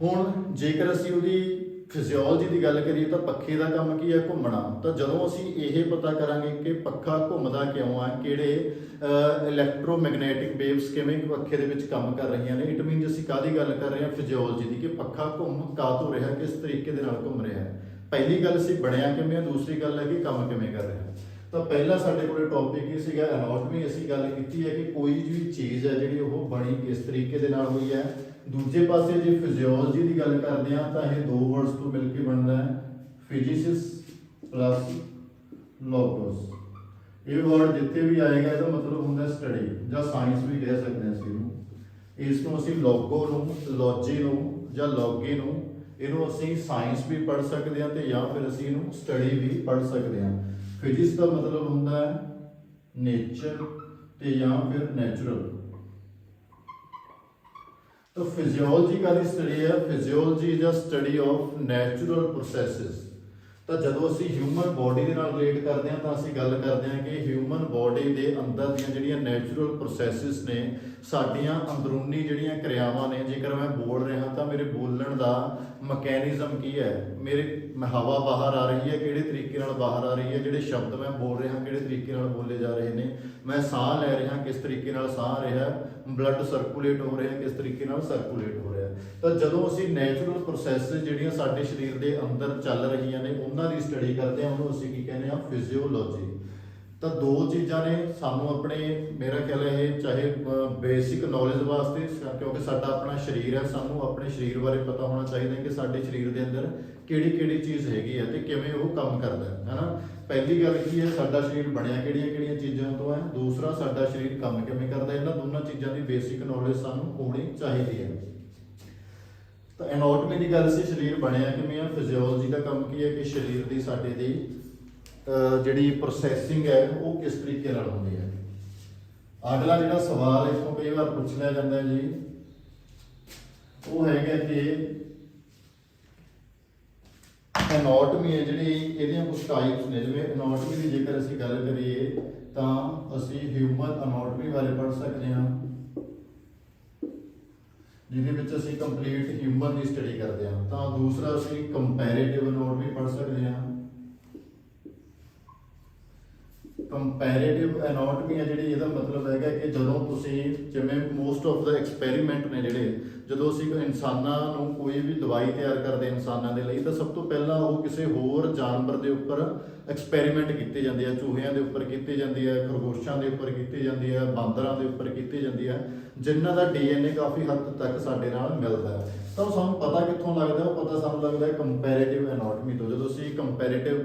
ਹੁਣ ਜੇਕਰ ਅਸੀਂ ਉਹਦੀ ਫਿਜ਼ੀਓਲੋਜੀ ਦੀ ਗੱਲ ਕਰੀਏ ਤਾਂ ਪੱਖੇ ਦਾ ਕੰਮ ਕੀ ਹੈ? ਘੁੰਮਣਾ। ਤਾਂ ਜਦੋਂ ਅਸੀਂ ਇਹ ਪਤਾ ਕਰਾਂਗੇ ਕਿ ਪੱਖਾ ਘੁੰਮਦਾ ਕਿਉਂ ਆ, ਕਿਹੜੇ ਇਲੈਕਟ੍ਰੋਮੈਗਨੈਟਿਕ ਵੇਵਸ ਕਿਵੇਂ ਪੱਖੇ ਦੇ ਵਿੱਚ ਕੰਮ ਕਰ ਰਹੀਆਂ ਨੇ, ਇਟ ਮੀਨਸ ਅਸੀਂ ਕਾਹਦੀ ਗੱਲ ਕਰ ਰਹੇ ਹਾਂ? ਫਿਜ਼ੀਓਲੋਜੀ ਦੀ, ਕਿ ਪੱਖਾ ਘੁੰਮ ਕਾਹਤੋਂ ਰਿਹਾ, ਕਿਸ ਤਰੀਕੇ ਦੇ ਨਾਲ ਘੁੰਮ ਰਿਹਾ ਹੈ। ਪਹਿਲੀ ਗੱਲ ਸੀ ਬਣਿਆ ਕਿਵੇਂ, ਦੂਸਰੀ ਗੱਲ ਹੈ ਕਿ ਕੰਮ ਕਿਵੇਂ ਕਰ ਰਿਹਾ। ਤਾਂ ਪਹਿਲਾ ਸਾਡੇ ਕੋਲ ਟੌਪਿਕ ਹੀ ਸੀਗਾ ਐਨਾਟਮੀ। ਅਸੀਂ ਗੱਲ ਕੀਤੀ ਹੈ ਕਿ ਕੋਈ ਵੀ ਚੀਜ਼ ਹੈ ਜਿਹੜੀ ਉਹ ਬਣੀ ਕਿਸ ਤਰੀਕੇ ਦੇ ਨਾਲ ਹੋਈ ਹੈ। ਦੂਜੇ ਪਾਸੇ ਜੇ ਫਿਜ਼ੀਓਲੋਜੀ ਦੀ ਗੱਲ ਕਰਦੇ ਹਾਂ ਤਾਂ ਇਹ ਦੋ ਵਰਡਸ ਤੋਂ ਮਿਲ ਕੇ ਬਣਦਾ ਹੈ, ਫਿਜ਼ਿਸਿਸ ਪਲੱਸ ਲੋਗੋਸ। ਇਹ ਵਰਡ ਜਿੱਥੇ ਵੀ ਆਏਗਾ ਇਹਦਾ ਮਤਲਬ ਹੁੰਦਾ ਸਟੱਡੀ ਜਾਂ ਸਾਇੰਸ ਵੀ ਕਹਿ ਸਕਦੇ ਹਾਂ ਅਸੀਂ ਇਹਨੂੰ। ਇਸ ਨੂੰ ਅਸੀਂ ਲੋਗੋ ਨੂੰ, ਲੌਜੀ ਨੂੰ ਜਾਂ ਲੌਗੀ ਨੂੰ, ਇਹਨੂੰ ਅਸੀਂ ਸਾਇੰਸ ਵੀ ਪੜ੍ਹ ਸਕਦੇ ਹਾਂ ਤੇ ਜਾਂ ਫਿਰ ਅਸੀਂ ਇਹਨੂੰ ਸਟੱਡੀ ਵੀ ਪੜ੍ਹ ਸਕਦੇ ਹਾਂ। ਫਿਜ਼ਿਕਸ ਦਾ ਮਤਲਬ ਹੁੰਦਾ ਹੈ ਨੇਚਰ ਤੇ ਜਾਂ ਫਿਰ ਨੈਚੁਰਲ। तो फिजियोलॉजी का स्टडी है, physiology is a study of natural processes. ਤਾਂ ਜਦੋਂ ਅਸੀਂ ਹਿਊਮਨ ਬੋਡੀ ਦੇ ਨਾਲ ਰਿਲੇਟ ਕਰਦੇ ਹਾਂ ਤਾਂ ਅਸੀਂ ਗੱਲ ਕਰਦੇ ਹਾਂ ਕਿ ਹਿਊਮਨ ਬੋਡੀ ਦੇ ਅੰਦਰ ਦੀਆਂ ਜਿਹੜੀਆਂ ਨੈਚੁਰਲ ਪ੍ਰੋਸੈਸਿਸ ਨੇ, ਸਾਡੀਆਂ ਅੰਦਰੂਨੀ ਜਿਹੜੀਆਂ ਕਿਰਿਆਵਾਂ ਨੇ, ਜੇਕਰ ਮੈਂ ਬੋਲ ਰਿਹਾ ਤਾਂ ਮੇਰੇ ਬੋਲਣ ਦਾ ਮਕੈਨਿਜ਼ਮ ਕੀ ਹੈ, ਮੇਰੇ ਹਵਾ ਬਾਹਰ ਆ ਰਹੀ ਹੈ ਕਿਹੜੇ ਤਰੀਕੇ ਨਾਲ ਬਾਹਰ ਆ ਰਹੀ ਹੈ, ਜਿਹੜੇ ਸ਼ਬਦ ਮੈਂ ਬੋਲ ਰਿਹਾ ਕਿਹੜੇ ਤਰੀਕੇ ਨਾਲ ਬੋਲੇ ਜਾ ਰਹੇ ਨੇ, ਮੈਂ ਸਾਹ ਲੈ ਰਿਹਾ ਕਿਸ ਤਰੀਕੇ ਨਾਲ ਸਾਹ ਆ ਰਿਹਾ, ਬਲੱਡ ਸਰਕੂਲੇਟ ਹੋ ਰਿਹਾ ਕਿਸ ਤਰੀਕੇ ਨਾਲ ਸਰਕੂਲੇਟ ਹੋ ਰਿਹਾ। ਤਾਂ ਜਦੋਂ ਅਸੀਂ ਨੈਚੁਰਲ ਪ੍ਰੋਸੈਸਿਸ ਜਿਹੜੀਆਂ ਸਾਡੇ ਸਰੀਰ ਦੇ ਅੰਦਰ ਚੱਲ ਰਹੀਆਂ ਨੇ ਉਹਨਾਂ ਦੀ ਸਟੱਡੀ ਕਰਦੇ ਹਾਂ, ਉਹਨੂੰ ਅਸੀਂ ਕੀ ਕਹਿੰਦੇ ਹਾਂ? ਫਿਜ਼ੀਓਲੋਜੀ। ਤਾਂ ਦੋ ਚੀਜ਼ਾਂ ਨੇ ਸਾਨੂੰ ਆਪਣੇ, ਮੇਰਾ ਖਿਆਲ ਹੈ ਇਹ ਚਾਹੇ ਬੇਸਿਕ ਨੌਲੇਜ ਵਾਸਤੇ, ਕਿਉਂਕਿ ਸਾਡਾ ਆਪਣਾ ਸਰੀਰ ਹੈ, ਸਾਨੂੰ ਆਪਣੇ ਸਰੀਰ ਬਾਰੇ ਪਤਾ ਹੋਣਾ ਚਾਹੀਦਾ ਕਿ ਸਾਡੇ ਸਰੀਰ ਦੇ ਅੰਦਰ ਕਿਹੜੀ ਕਿਹੜੀ ਚੀਜ਼ ਹੈਗੀ ਹੈ ਤੇ ਕਿਵੇਂ ਉਹ ਕੰਮ ਕਰਦਾ ਹੈ ਨਾ। ਪਹਿਲੀ ਗੱਲ ਕੀ ਹੈ, ਸਾਡਾ ਸਰੀਰ ਬਣਿਆ ਕਿਹੜੀਆਂ ਕਿਹੜੀਆਂ ਚੀਜ਼ਾਂ ਤੋਂ ਹੈ। ਦੂਸਰਾ, ਸਾਡਾ ਸਰੀਰ ਕੰਮ ਕਿਵੇਂ ਕਰਦਾ। ਇਹਨਾਂ ਦੋਨਾਂ ਚੀਜ਼ਾਂ ਦੀ ਬੇਸਿਕ ਨੌਲੇਜ ਸਾਨੂੰ ਹੋਣੀ ਚਾਹੀਦੀ ਹੈ। ਤਾਂ ਐਨਾਟਮੀ ਦੀ ਗੱਲ ਸੀ, ਸਰੀਰ ਬਣਿਆ ਕਿਵੇਂ ਆ। ਫਿਜ਼ੀਓਲੋਜੀ ਦਾ ਕੰਮ ਕੀ ਹੈ ਕਿ ਸਰੀਰ ਦੀ ਸਾਡੇ ਦੀ ਜਿਹੜੀ ਪ੍ਰੋਸੈਸਿੰਗ ਹੈ ਉਹ ਕਿਸ ਤਰੀਕੇ ਨਾਲ ਹੁੰਦੀ ਹੈ। ਅਗਲਾ ਜਿਹੜਾ ਸਵਾਲ ਇੱਥੋਂ ਕਈ ਵਾਰ ਪੁੱਛ ਲਿਆ ਜਾਂਦਾ ਜੀ, ਉਹ ਹੈਗਾ ਕਿ ਐਨਾਟਮੀ ਹੈ ਜਿਹੜੀ, ਇਹਦੀਆਂ ਕੁਝ ਟਾਈਪਸ ਨੇ। ਜਿਵੇਂ ਐਨਾਟਮੀ ਦੀ ਜੇਕਰ ਅਸੀਂ ਗੱਲ ਕਰੀਏ ਤਾਂ ਅਸੀਂ ਹਿਊਮਨ ਐਨਾਟਮੀ ਬਾਰੇ ਪੜ੍ਹ ਸਕਦੇ ਹਾਂ, ਜਿਹਦੇ ਵਿੱਚ ਅਸੀਂ ਕੰਪਲੀਟ ਹਿਊਮਨ ਦੀ ਸਟੱਡੀ ਕਰਦੇ ਹਾਂ। ਤਾਂ ਦੂਸਰਾ ਅਸੀਂ ਕੰਪੈਰੇਟਿਵ ਐਨਾਟਮੀ ਪੜ੍ਹ ਸਕਦੇ ਹਾਂ। ਕੰਪੈਰੀਟਿਵ ਐਨਾਟਮੀ ਹੈ ਜਿਹੜੀ, ਇਹਦਾ ਮਤਲਬ ਹੈਗਾ ਕਿ ਜਦੋਂ ਤੁਸੀਂ, ਜਿਵੇਂ ਮੋਸਟ ਆਫ ਦਾ ਐਕਸਪੈਰੀਮੈਂਟ ਨੇ ਜਿਹੜੇ, ਜਦੋਂ ਅਸੀਂ ਇਨਸਾਨਾਂ ਨੂੰ ਕੋਈ ਵੀ ਦਵਾਈ ਤਿਆਰ ਕਰਦੇ ਇਨਸਾਨਾਂ ਦੇ ਲਈ, ਤਾਂ ਸਭ ਤੋਂ ਪਹਿਲਾਂ ਉਹ ਕਿਸੇ ਹੋਰ ਜਾਨਵਰ ਦੇ ਉੱਪਰ ਐਕਸਪੈਰੀਮੈਂਟ ਕੀਤੇ ਜਾਂਦੇ ਆ। ਚੂਹਿਆਂ ਦੇ ਉੱਪਰ ਕੀਤੀ ਜਾਂਦੀ ਹੈ, ਖਰਗੋਸ਼ਾਂ ਦੇ ਉੱਪਰ ਕੀਤੀ ਜਾਂਦੀ ਹੈ, ਬਾਂਦਰਾਂ ਦੇ ਉੱਪਰ ਕੀਤੀ ਜਾਂਦੀ ਹੈ, ਜਿਨ੍ਹਾਂ ਦਾ DNA ਕਾਫੀ ਹੱਦ ਤੱਕ ਸਾਡੇ ਨਾਲ ਮਿਲਦਾ ਹੈ। ਤਾਂ ਉਹ ਸਾਨੂੰ ਪਤਾ ਕਿੱਥੋਂ ਲੱਗਦਾ? ਉਹ ਪਤਾ ਸਾਨੂੰ ਲੱਗਦਾ ਹੈ ਕੰਪੈਰੀਟਿਵ ਐਨਾਟਮੀ ਤੋਂ। ਜਦੋਂ ਅਸੀਂ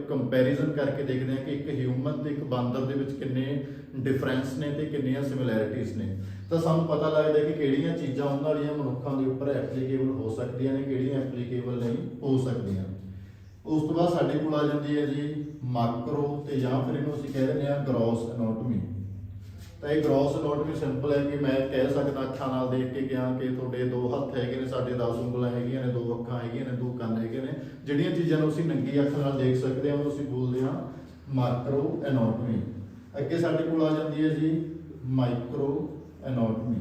ਕੰਪੈਰੀਜ਼ਨ ਕਰਕੇ ਦੇਖਦੇ ਹਾਂ ਕਿ ਇੱਕ ਹਿਊਮਨ ਤੇ ਇੱਕ ਬਾਂਦਰ ਦੇ ਵਿੱਚ ਕਿੰਨੇ ਡਿਫਰੈਂਸ ਨੇ ਤੇ ਕਿੰਨੀਆਂ ਸਿਮਿਲੈਰਿਟੀਜ਼ ਨੇ, ਤਾਂ ਸਾਨੂੰ ਪਤਾ ਲੱਗਦਾ ਕਿ ਕਿਹੜੀਆਂ ਚੀਜ਼ਾਂ ਉਹਨਾਂ ਵਾਲੀਆਂ ਮਨੁੱਖਾਂ ਦੇ ਉੱਪਰ ਐਪਲੀਕੇਬਲ ਹੋ ਸਕਦੀਆਂ ਨੇ, ਕਿਹੜੀਆਂ ਐਪਲੀਕੇਬਲ ਨਹੀਂ ਹੋ ਸਕਦੀਆਂ। ਉਸ ਤੋਂ ਬਾਅਦ ਸਾਡੇ ਕੋਲ ਆ ਜਾਂਦੀ ਹੈ ਜੀ ਮਾਈਕਰੋ, ਤੇ ਜਾਂ ਫਿਰ ਇਹਨੂੰ ਅਸੀਂ ਕਹਿ ਦਿੰਦੇ ਹਾਂ ਗ੍ਰੋਸ ਐਨਾਟਮੀ। ਤਾਂ ਇਹ ਗ੍ਰੋਸ ਐਨਾਟਮੀ ਸਿੰਪਲ ਹੈ ਕਿ ਮੈਂ ਕਹਿ ਸਕਦਾ ਅੱਖਾਂ ਨਾਲ ਦੇਖ ਕੇ ਗਿਆ ਕਿ ਤੁਹਾਡੇ 2 ਹੱਥ ਹੈਗੇ ਨੇ, ਸਾਡੇ 10 ਉਂਗਲਾਂ ਹੈਗੀਆਂ ਨੇ, 2 ਅੱਖਾਂ ਹੈਗੀਆਂ ਨੇ, 2 ਕੰਨ ਹੈਗੇ ਨੇ। ਜਿਹੜੀਆਂ ਚੀਜ਼ਾਂ ਨੂੰ ਅਸੀਂ ਨੰਗੀ ਅੱਖ ਨਾਲ ਦੇਖ ਸਕਦੇ ਹਾਂ ਉਹਨੂੰ ਅਸੀਂ ਬੋਲਦੇ ਹਾਂ ਮਾਈਕਰੋ ਐਨਾਟਮੀ। ਅੱਗੇ ਸਾਡੇ ਕੋਲ ਆ ਜਾਂਦੀ ਹੈ ਜੀ ਮਾਈਕਰੋ ਐਨਾਟਮੀ।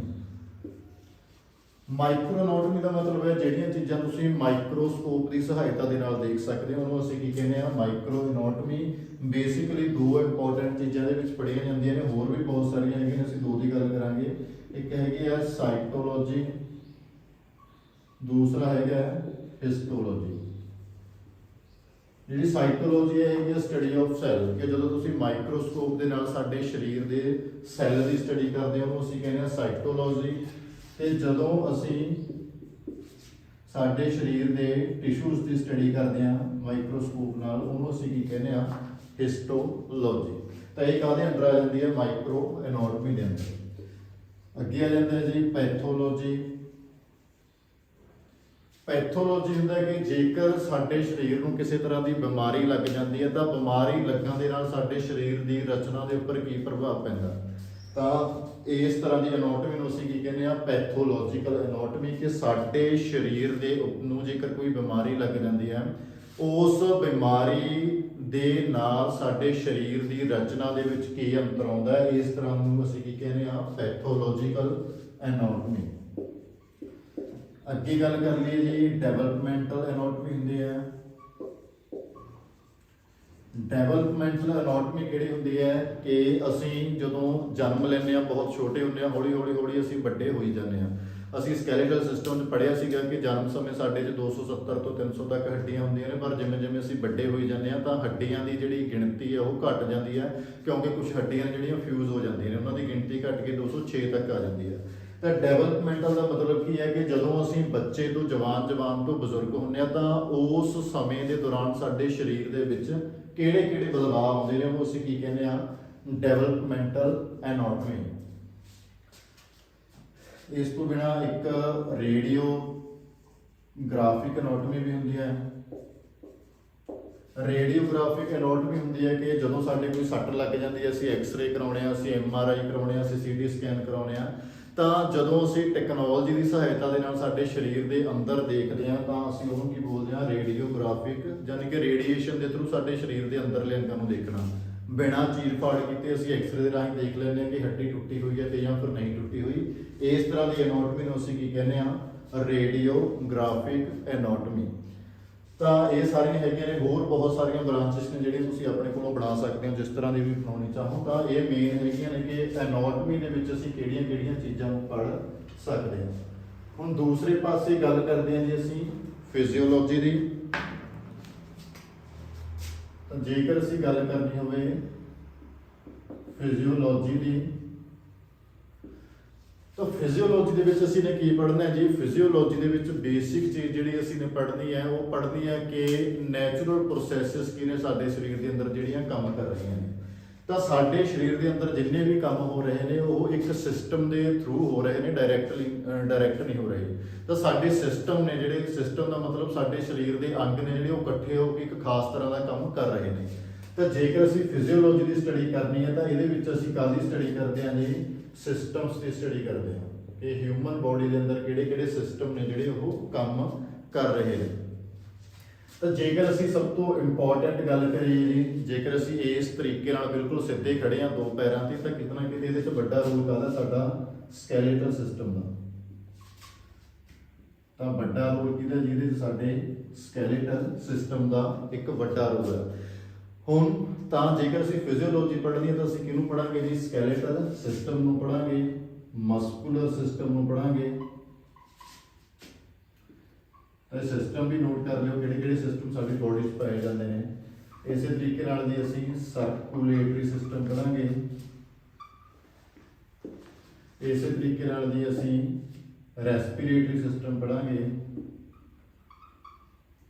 ਮਾਈਕਰੋ ਐਨਾਟਮੀ ਦਾ ਮਤਲਬ ਹੈ ਜਿਹੜੀਆਂ ਚੀਜ਼ਾਂ ਤੁਸੀਂ ਮਾਈਕਰੋਸਕੋਪ ਦੀ ਸਹਾਇਤਾ ਦੇ ਨਾਲ ਦੇਖ ਸਕਦੇ ਹੋ, ਉਹਨੂੰ ਅਸੀਂ ਕੀ ਕਹਿੰਦੇ ਆ? Micro anatomy. ਬੇਸਿਕਲੀ 2 ਇੰਪੋਰਟੈਂਟ ਚੀਜ਼ਾਂ ਦੇ ਵਿੱਚ ਪੜ੍ਹੀਆਂ ਜਾਂਦੀਆਂ ਨੇ, ਹੋਰ ਵੀ ਬਹੁਤ ਸਾਰੀਆਂ ਹੈਗੀਆਂ, ਅਸੀਂ 2 ਦੀ ਗੱਲ ਕਰਾਂਗੇ। ਇੱਕ ਹੈਗੀ ਆ ਸਾਈਟੋਲੋਜੀ, ਦੂਸਰਾ ਹੈਗਾ ਹਿਸਟੋਲੋਜੀ। ਜਿਹੜੀ ਸਾਈਟੋਲੋਜੀ ਹੈ ਸਟੱਡੀ ਆਫ ਸੈੱਲ, ਕਿ ਜਦੋਂ ਤੁਸੀਂ ਮਾਈਕਰੋਸਕੋਪ ਦੇ ਨਾਲ ਸਾਡੇ ਸਰੀਰ ਦੇ ਸੈੱਲ ਦੀ ਸਟੱਡੀ ਕਰਦੇ ਹੋ ਉਹਨੂੰ ਅਸੀਂ ਕਹਿੰਦੇ ਆ ਸਾਈਟੋਲੋਜੀ। ਤੇ ਜਦੋਂ ਅਸੀਂ ਸਾਡੇ ਸਰੀਰ ਦੇ ਟਿਸ਼ੂਜ਼ ਦੀ ਸਟੱਡੀ ਕਰਦੇ ਹਾਂ ਮਾਈਕਰੋਸਕੋਪ ਨਾਲ, ਉਹਨੂੰ ਅਸੀਂ ਕੀ ਕਹਿੰਦੇ ਆ? ਹਿਸਟੋਲੋਜੀ। ਤਾਂ ਇਹ ਕਾਹਦੇ ਅੰਦਰ ਆ ਜਾਂਦੀ ਹੈ? ਮਾਈਕਰੋ ਐਨਾਟਮੀ ਦੇ ਅੰਦਰ। ਅੱਗੇ ਆ ਜਾਂਦਾ ਹੈ ਜੀ ਪੈਥੋਲੋਜੀ। ਪੈਥੋਲੋਜੀ ਹੁੰਦਾ ਕਿ ਜੇਕਰ ਸਾਡੇ ਸਰੀਰ ਨੂੰ ਕਿਸੇ ਤਰ੍ਹਾਂ ਦੀ ਬਿਮਾਰੀ ਲੱਗ ਜਾਂਦੀ ਹੈ ਤਾਂ ਬਿਮਾਰੀ ਲੱਗਣ ਦੇ ਨਾਲ ਸਾਡੇ ਸਰੀਰ ਦੀ ਰਚਨਾ ਦੇ ਉੱਪਰ ਕੀ ਪ੍ਰਭਾਵ ਪੈਂਦਾ। ਤਾਂ ਇਸ ਤਰ੍ਹਾਂ ਦੀ ਐਨਾਟਮੀ ਨੂੰ ਅਸੀਂ ਕੀ ਕਹਿੰਦੇ ਆ? ਪੈਥੋਲੋਜੀਕਲ ਐਨਾਟਮੀ। ਕਿ ਸਾਡੇ ਸਰੀਰ ਦੇ ਨੂੰ ਜੇਕਰ ਕੋਈ ਬਿਮਾਰੀ ਲੱਗ ਜਾਂਦੀ ਹੈ, ਉਸ ਬਿਮਾਰੀ ਦੇ ਨਾਲ ਸਾਡੇ ਸਰੀਰ ਦੀ ਰਚਨਾ ਦੇ ਵਿੱਚ ਕੀ ਅੰਤਰ ਆਉਂਦਾ ਹੈ, ਇਸ ਤਰ੍ਹਾਂ ਨੂੰ ਅਸੀਂ ਕੀ ਕਹਿੰਦੇ ਆ? ਪੈਥੋਲੋਜੀਕਲ ਐਨਾਟਮੀ। ਅੱਗੇ ਗੱਲ ਕਰ ਲਈਏ ਜੀ ਡਿਵੈਲਪਮੈਂਟਲ ਐਨਾਟਮੀ ਹੁੰਦੀ ਹੈ। ਡਿਵੈਲਪਮੈਂਟਲ ਐਨਾਟਮੀ ਕਿਹੜੀ ਹੁੰਦੀ ਹੈ? ਕਿ ਅਸੀਂ ਜਦੋਂ ਜਨਮ ਲੈਂਦੇ ਹਾਂ ਬਹੁਤ ਛੋਟੇ ਹੁੰਦੇ ਹਾਂ, ਹੌਲੀ ਹੌਲੀ ਅਸੀਂ ਵੱਡੇ ਹੋਈ ਜਾਂਦੇ ਹਾਂ। ਅਸੀਂ ਸਕੈਲੇਟਲ ਸਿਸਟਮ 'ਚ ਪੜ੍ਹਿਆ ਸੀਗਾ ਕਿ ਜਨਮ ਸਮੇਂ ਸਾਡੇ 'ਚ 270 ਤੋਂ 300 ਤੱਕ ਹੱਡੀਆਂ ਹੁੰਦੀਆਂ ਨੇ, ਪਰ ਜਿਵੇਂ ਜਿਵੇਂ ਅਸੀਂ ਵੱਡੇ ਹੋਈ ਜਾਂਦੇ ਹਾਂ ਤਾਂ ਹੱਡੀਆਂ ਦੀ ਜਿਹੜੀ ਗਿਣਤੀ ਹੈ ਉਹ ਘਟ ਜਾਂਦੀ ਹੈ, ਕਿਉਂਕਿ ਕੁਝ ਹੱਡੀਆਂ ਜਿਹੜੀਆਂ ਫਿਊਜ਼ ਹੋ ਜਾਂਦੀਆਂ ਨੇ, ਉਹਨਾਂ ਦੀ ਗਿਣਤੀ ਘਟ ਕੇ 206 ਤੱਕ ਆ ਜਾਂਦੀ ਹੈ। ਤਾਂ ਡਿਵੈਲਪਮੈਂਟਲ ਦਾ ਮਤਲਬ ਕੀ ਹੈ? ਕਿ ਜਦੋਂ ਅਸੀਂ ਬੱਚੇ ਤੋਂ ਜਵਾਨ ਤੋਂ ਬਜ਼ੁਰਗ ਹੁੰਦੇ ਹਾਂ ਤਾਂ ਉਸ ਸਮੇਂ ਦੇ ਦੌਰਾਨ ਸਾਡੇ ਸਰੀਰ ਦੇ ਵਿੱਚ ਕਿਹੜੇ ਬਦਲਾਅ ਆਉਂਦੇ ਨੇ, ਉਹ ਅਸੀਂ ਕੀ ਕਹਿੰਦੇ ਆ? Developmental anatomy. ਇਸ ਤੋਂ ਬਿਨਾਂ ਇੱਕ ਰੇਡੀਓਗ੍ਰਾਫਿਕ ਐਨਾਟਮੀ ਵੀ ਹੁੰਦੀ ਹੈ। ਰੇਡੀਓਗ੍ਰਾਫਿਕ ਐਨਾਟਮੀ ਹੁੰਦੀ ਹੈ ਕਿ ਜਦੋਂ ਸਾਡੇ ਕੋਈ ਸੱਟ ਲੱਗ ਜਾਂਦੀ ਹੈ, ਅਸੀਂ ਐਕਸ-ਰੇ ਕਰਾਉਣੇ ਆ, ਅਸੀਂ MRI ਕਰਾਉਣੇ ਆ, ਅਸੀਂ CT ਸਕੈਨ ਕਰਾਉਣੇ ਆ, ਤਾਂ ਜਦੋਂ ਅਸੀਂ ਟੈਕਨੋਲੋਜੀ ਦੀ ਸਹਾਇਤਾ ਦੇ ਨਾਲ ਸਾਡੇ ਸਰੀਰ ਦੇ ਅੰਦਰ ਦੇਖਦੇ ਹਾਂ ਤਾਂ ਅਸੀਂ ਉਹਨੂੰ ਕੀ ਬੋਲਦੇ ਹਾਂ? ਰੇਡੀਓਗ੍ਰਾਫਿਕ। ਯਾਨੀ ਕਿ ਰੇਡੀਏਸ਼ਨ ਦੇ ਥਰੂ ਸਾਡੇ ਸਰੀਰ ਦੇ ਅੰਦਰਲੇ ਅੰਗਾਂ ਨੂੰ ਦੇਖਣਾ, ਬਿਨਾਂ ਚੀਰ-ਫਾੜ ਕੀਤੇ ਅਸੀਂ ਐਕਸ-ਰੇ ਦੇ ਰਾਹੀਂ ਦੇਖ ਲੈਂਦੇ ਹਾਂ ਕਿ ਹੱਡੀ ਟੁੱਟੀ ਹੋਈ ਹੈ ਤੇ ਜਾਂ ਫਿਰ ਨਹੀਂ ਟੁੱਟੀ ਹੋਈ। ਇਸ ਤਰ੍ਹਾਂ ਦੀ ਐਨਾਟਮੀ ਨੂੰ ਅਸੀਂ ਕੀ ਕਹਿੰਦੇ ਹਾਂ? ਰੇਡੀਓਗ੍ਰਾਫਿਕ ਐਨਾਟਮੀ। ਤਾਂ ਇਹ ਸਾਰੀਆਂ ਹੈਗੀਆਂ ਨੇ, ਹੋਰ ਬਹੁਤ ਸਾਰੀਆਂ ਬ੍ਰਾਂਚਿਸ ਨੇ ਜਿਹੜੀਆਂ ਤੁਸੀਂ ਆਪਣੇ ਕੋਲੋਂ ਬਣਾ ਸਕਦੇ ਹੋ, ਜਿਸ ਤਰ੍ਹਾਂ ਦੀ ਵੀ ਬਣਾਉਣੀ ਚਾਹੋ। ਤਾਂ ਇਹ ਮੇਨ ਹੈਗੀਆਂ ਨੇ ਕਿ ਐਨਾਟਮੀ ਦੇ ਵਿੱਚ ਅਸੀਂ ਕਿਹੜੀਆਂ ਚੀਜ਼ਾਂ ਨੂੰ ਪੜ੍ਹ ਸਕਦੇ ਹਾਂ। ਹੁਣ ਦੂਸਰੇ ਪਾਸੇ ਗੱਲ ਕਰਦੇ ਹਾਂ ਜੀ ਅਸੀਂ ਫਿਜ਼ੀਓਲੋਜੀ ਦੀ। ਤਾਂ ਜੇਕਰ ਅਸੀਂ ਗੱਲ ਕਰਨੀ ਹੋਵੇ ਫਿਜ਼ੀਓਲੋਜੀ ਦੀ, ਤਾਂ ਫਿਜ਼ੀਓਲੋਜੀ ਦੇ ਵਿੱਚ ਅਸੀਂ ਨੇ ਕੀ ਪੜ੍ਹਨਾ ਹੈ ਜੀ? ਫਿਜ਼ੀਓਲੋਜੀ ਦੇ ਵਿੱਚ ਬੇਸਿਕ ਚੀਜ਼ ਜਿਹੜੀ ਅਸੀਂ ਨੇ ਪੜ੍ਹਨੀ ਹੈ ਉਹ ਪੜ੍ਹਨੀ ਹੈ ਕਿ ਨੈਚੁਰਲ ਪ੍ਰੋਸੈਸਿਸ ਕੀ ਨੇ ਸਾਡੇ ਸਰੀਰ ਦੇ ਅੰਦਰ ਜਿਹੜੀਆਂ ਕੰਮ ਕਰ ਰਹੀਆਂ ਨੇ। ਤਾਂ ਸਾਡੇ ਸਰੀਰ ਦੇ ਅੰਦਰ ਜਿੰਨੇ ਵੀ ਕੰਮ ਹੋ ਰਹੇ ਨੇ ਉਹ ਇੱਕ ਸਿਸਟਮ ਦੇ ਥਰੂ ਹੋ ਰਹੇ ਨੇ, ਡਾਇਰੈਕਟ ਨਹੀਂ ਹੋ ਰਹੇ। ਤਾਂ ਸਾਡੇ ਸਿਸਟਮ ਨੇ ਜਿਹੜੇ, ਸਿਸਟਮ ਦਾ ਮਤਲਬ ਸਾਡੇ ਸਰੀਰ ਦੇ ਅੰਗ ਨੇ ਜਿਹੜੇ, ਉਹ ਇਕੱਠੇ ਹੋ ਕੇ ਇੱਕ ਖਾਸ ਤਰ੍ਹਾਂ ਦਾ ਕੰਮ ਕਰ ਰਹੇ ਨੇ। ਤਾਂ ਜੇਕਰ ਅਸੀਂ ਫਿਜ਼ੀਓਲੋਜੀ ਦੀ ਸਟੱਡੀ ਕਰਨੀ ਹੈ ਤਾਂ ਇਹਦੇ ਵਿੱਚ ਅਸੀਂ ਕਾਹਦੀ ਸਟੱਡੀ ਕਰਦੇ ਹਾਂ ਜੀ? ਸਿਸਟਮਸ ਦੀ ਸਟੱਡੀ ਕਰਦੇ ਹਾਂ ਕਿ ਹਿਊਮਨ ਬੋਡੀ ਦੇ ਅੰਦਰ ਕਿਹੜੇ ਸਿਸਟਮ ਨੇ ਜਿਹੜੇ ਉਹ ਕੰਮ ਕਰ ਰਹੇ ਨੇ। ਤਾਂ ਜੇਕਰ ਅਸੀਂ ਸਭ ਤੋਂ ਇੰਪੋਰਟੈਂਟ ਗੱਲ ਕਰੀਏ ਜੀ, ਜੇਕਰ ਅਸੀਂ ਇਸ ਤਰੀਕੇ ਨਾਲ ਬਿਲਕੁਲ ਸਿੱਧੇ ਖੜੇ ਹਾਂ 2 ਪੈਰਾਂ ਤੇ, ਤਾਂ ਕਿਤੇ ਨਾ ਕਿਤੇ ਇਹਦੇ 'ਚ ਵੱਡਾ ਰੋਲ ਕਰਦਾ ਸਾਡਾ ਸਕੈਲੇਟਲ ਸਿਸਟਮ ਦਾ। ਤਾਂ ਵੱਡਾ ਰੋਲ ਕਿਹਦਾ? ਜਿਹਦੇ 'ਚ ਸਾਡੇ ਸਕੈਲੇਟਲ ਸਿਸਟਮ ਦਾ ਇੱਕ ਵੱਡਾ ਰੋਲ ਹੈ। ਹੁਣ ਤਾਂ ਜੇਕਰ ਅਸੀਂ ਫਿਜ਼ੀਓਲੋਜੀ ਪੜ੍ਹਨੀ ਹੈ ਤਾਂ ਅਸੀਂ ਕਿਹਨੂੰ ਪੜਾਂਗੇ ਜੀ, ਸਕੈਲੇਟਲ ਸਿਸਟਮ ਨੂੰ ਪੜਾਂਗੇ, ਮਸਕੂਲਰ ਸਿਸਟਮ ਨੂੰ ਪੜਾਂਗੇ। ਤਾਂ ਸਿਸਟਮ ਵੀ ਨੋਟ ਕਰ ਲਿਓ ਕਿਹੜੇ ਕਿਹੜੇ ਸਿਸਟਮ ਸਾਡੀ ਬੋਡੀ 'ਚ ਪਾਏ ਜਾਂਦੇ ਨੇ। ਇਸੇ ਤਰੀਕੇ ਨਾਲ ਜੀ ਅਸੀਂ ਸਰਕੂਲੇਟਰੀ ਸਿਸਟਮ ਪੜਾਂਗੇ। ਇਸੇ ਤਰੀਕੇ ਨਾਲ ਜੀ ਅਸੀਂ ਰੈਸਪੀਰੇਟਰੀ ਸਿਸਟਮ ਪੜਾਂਗੇ।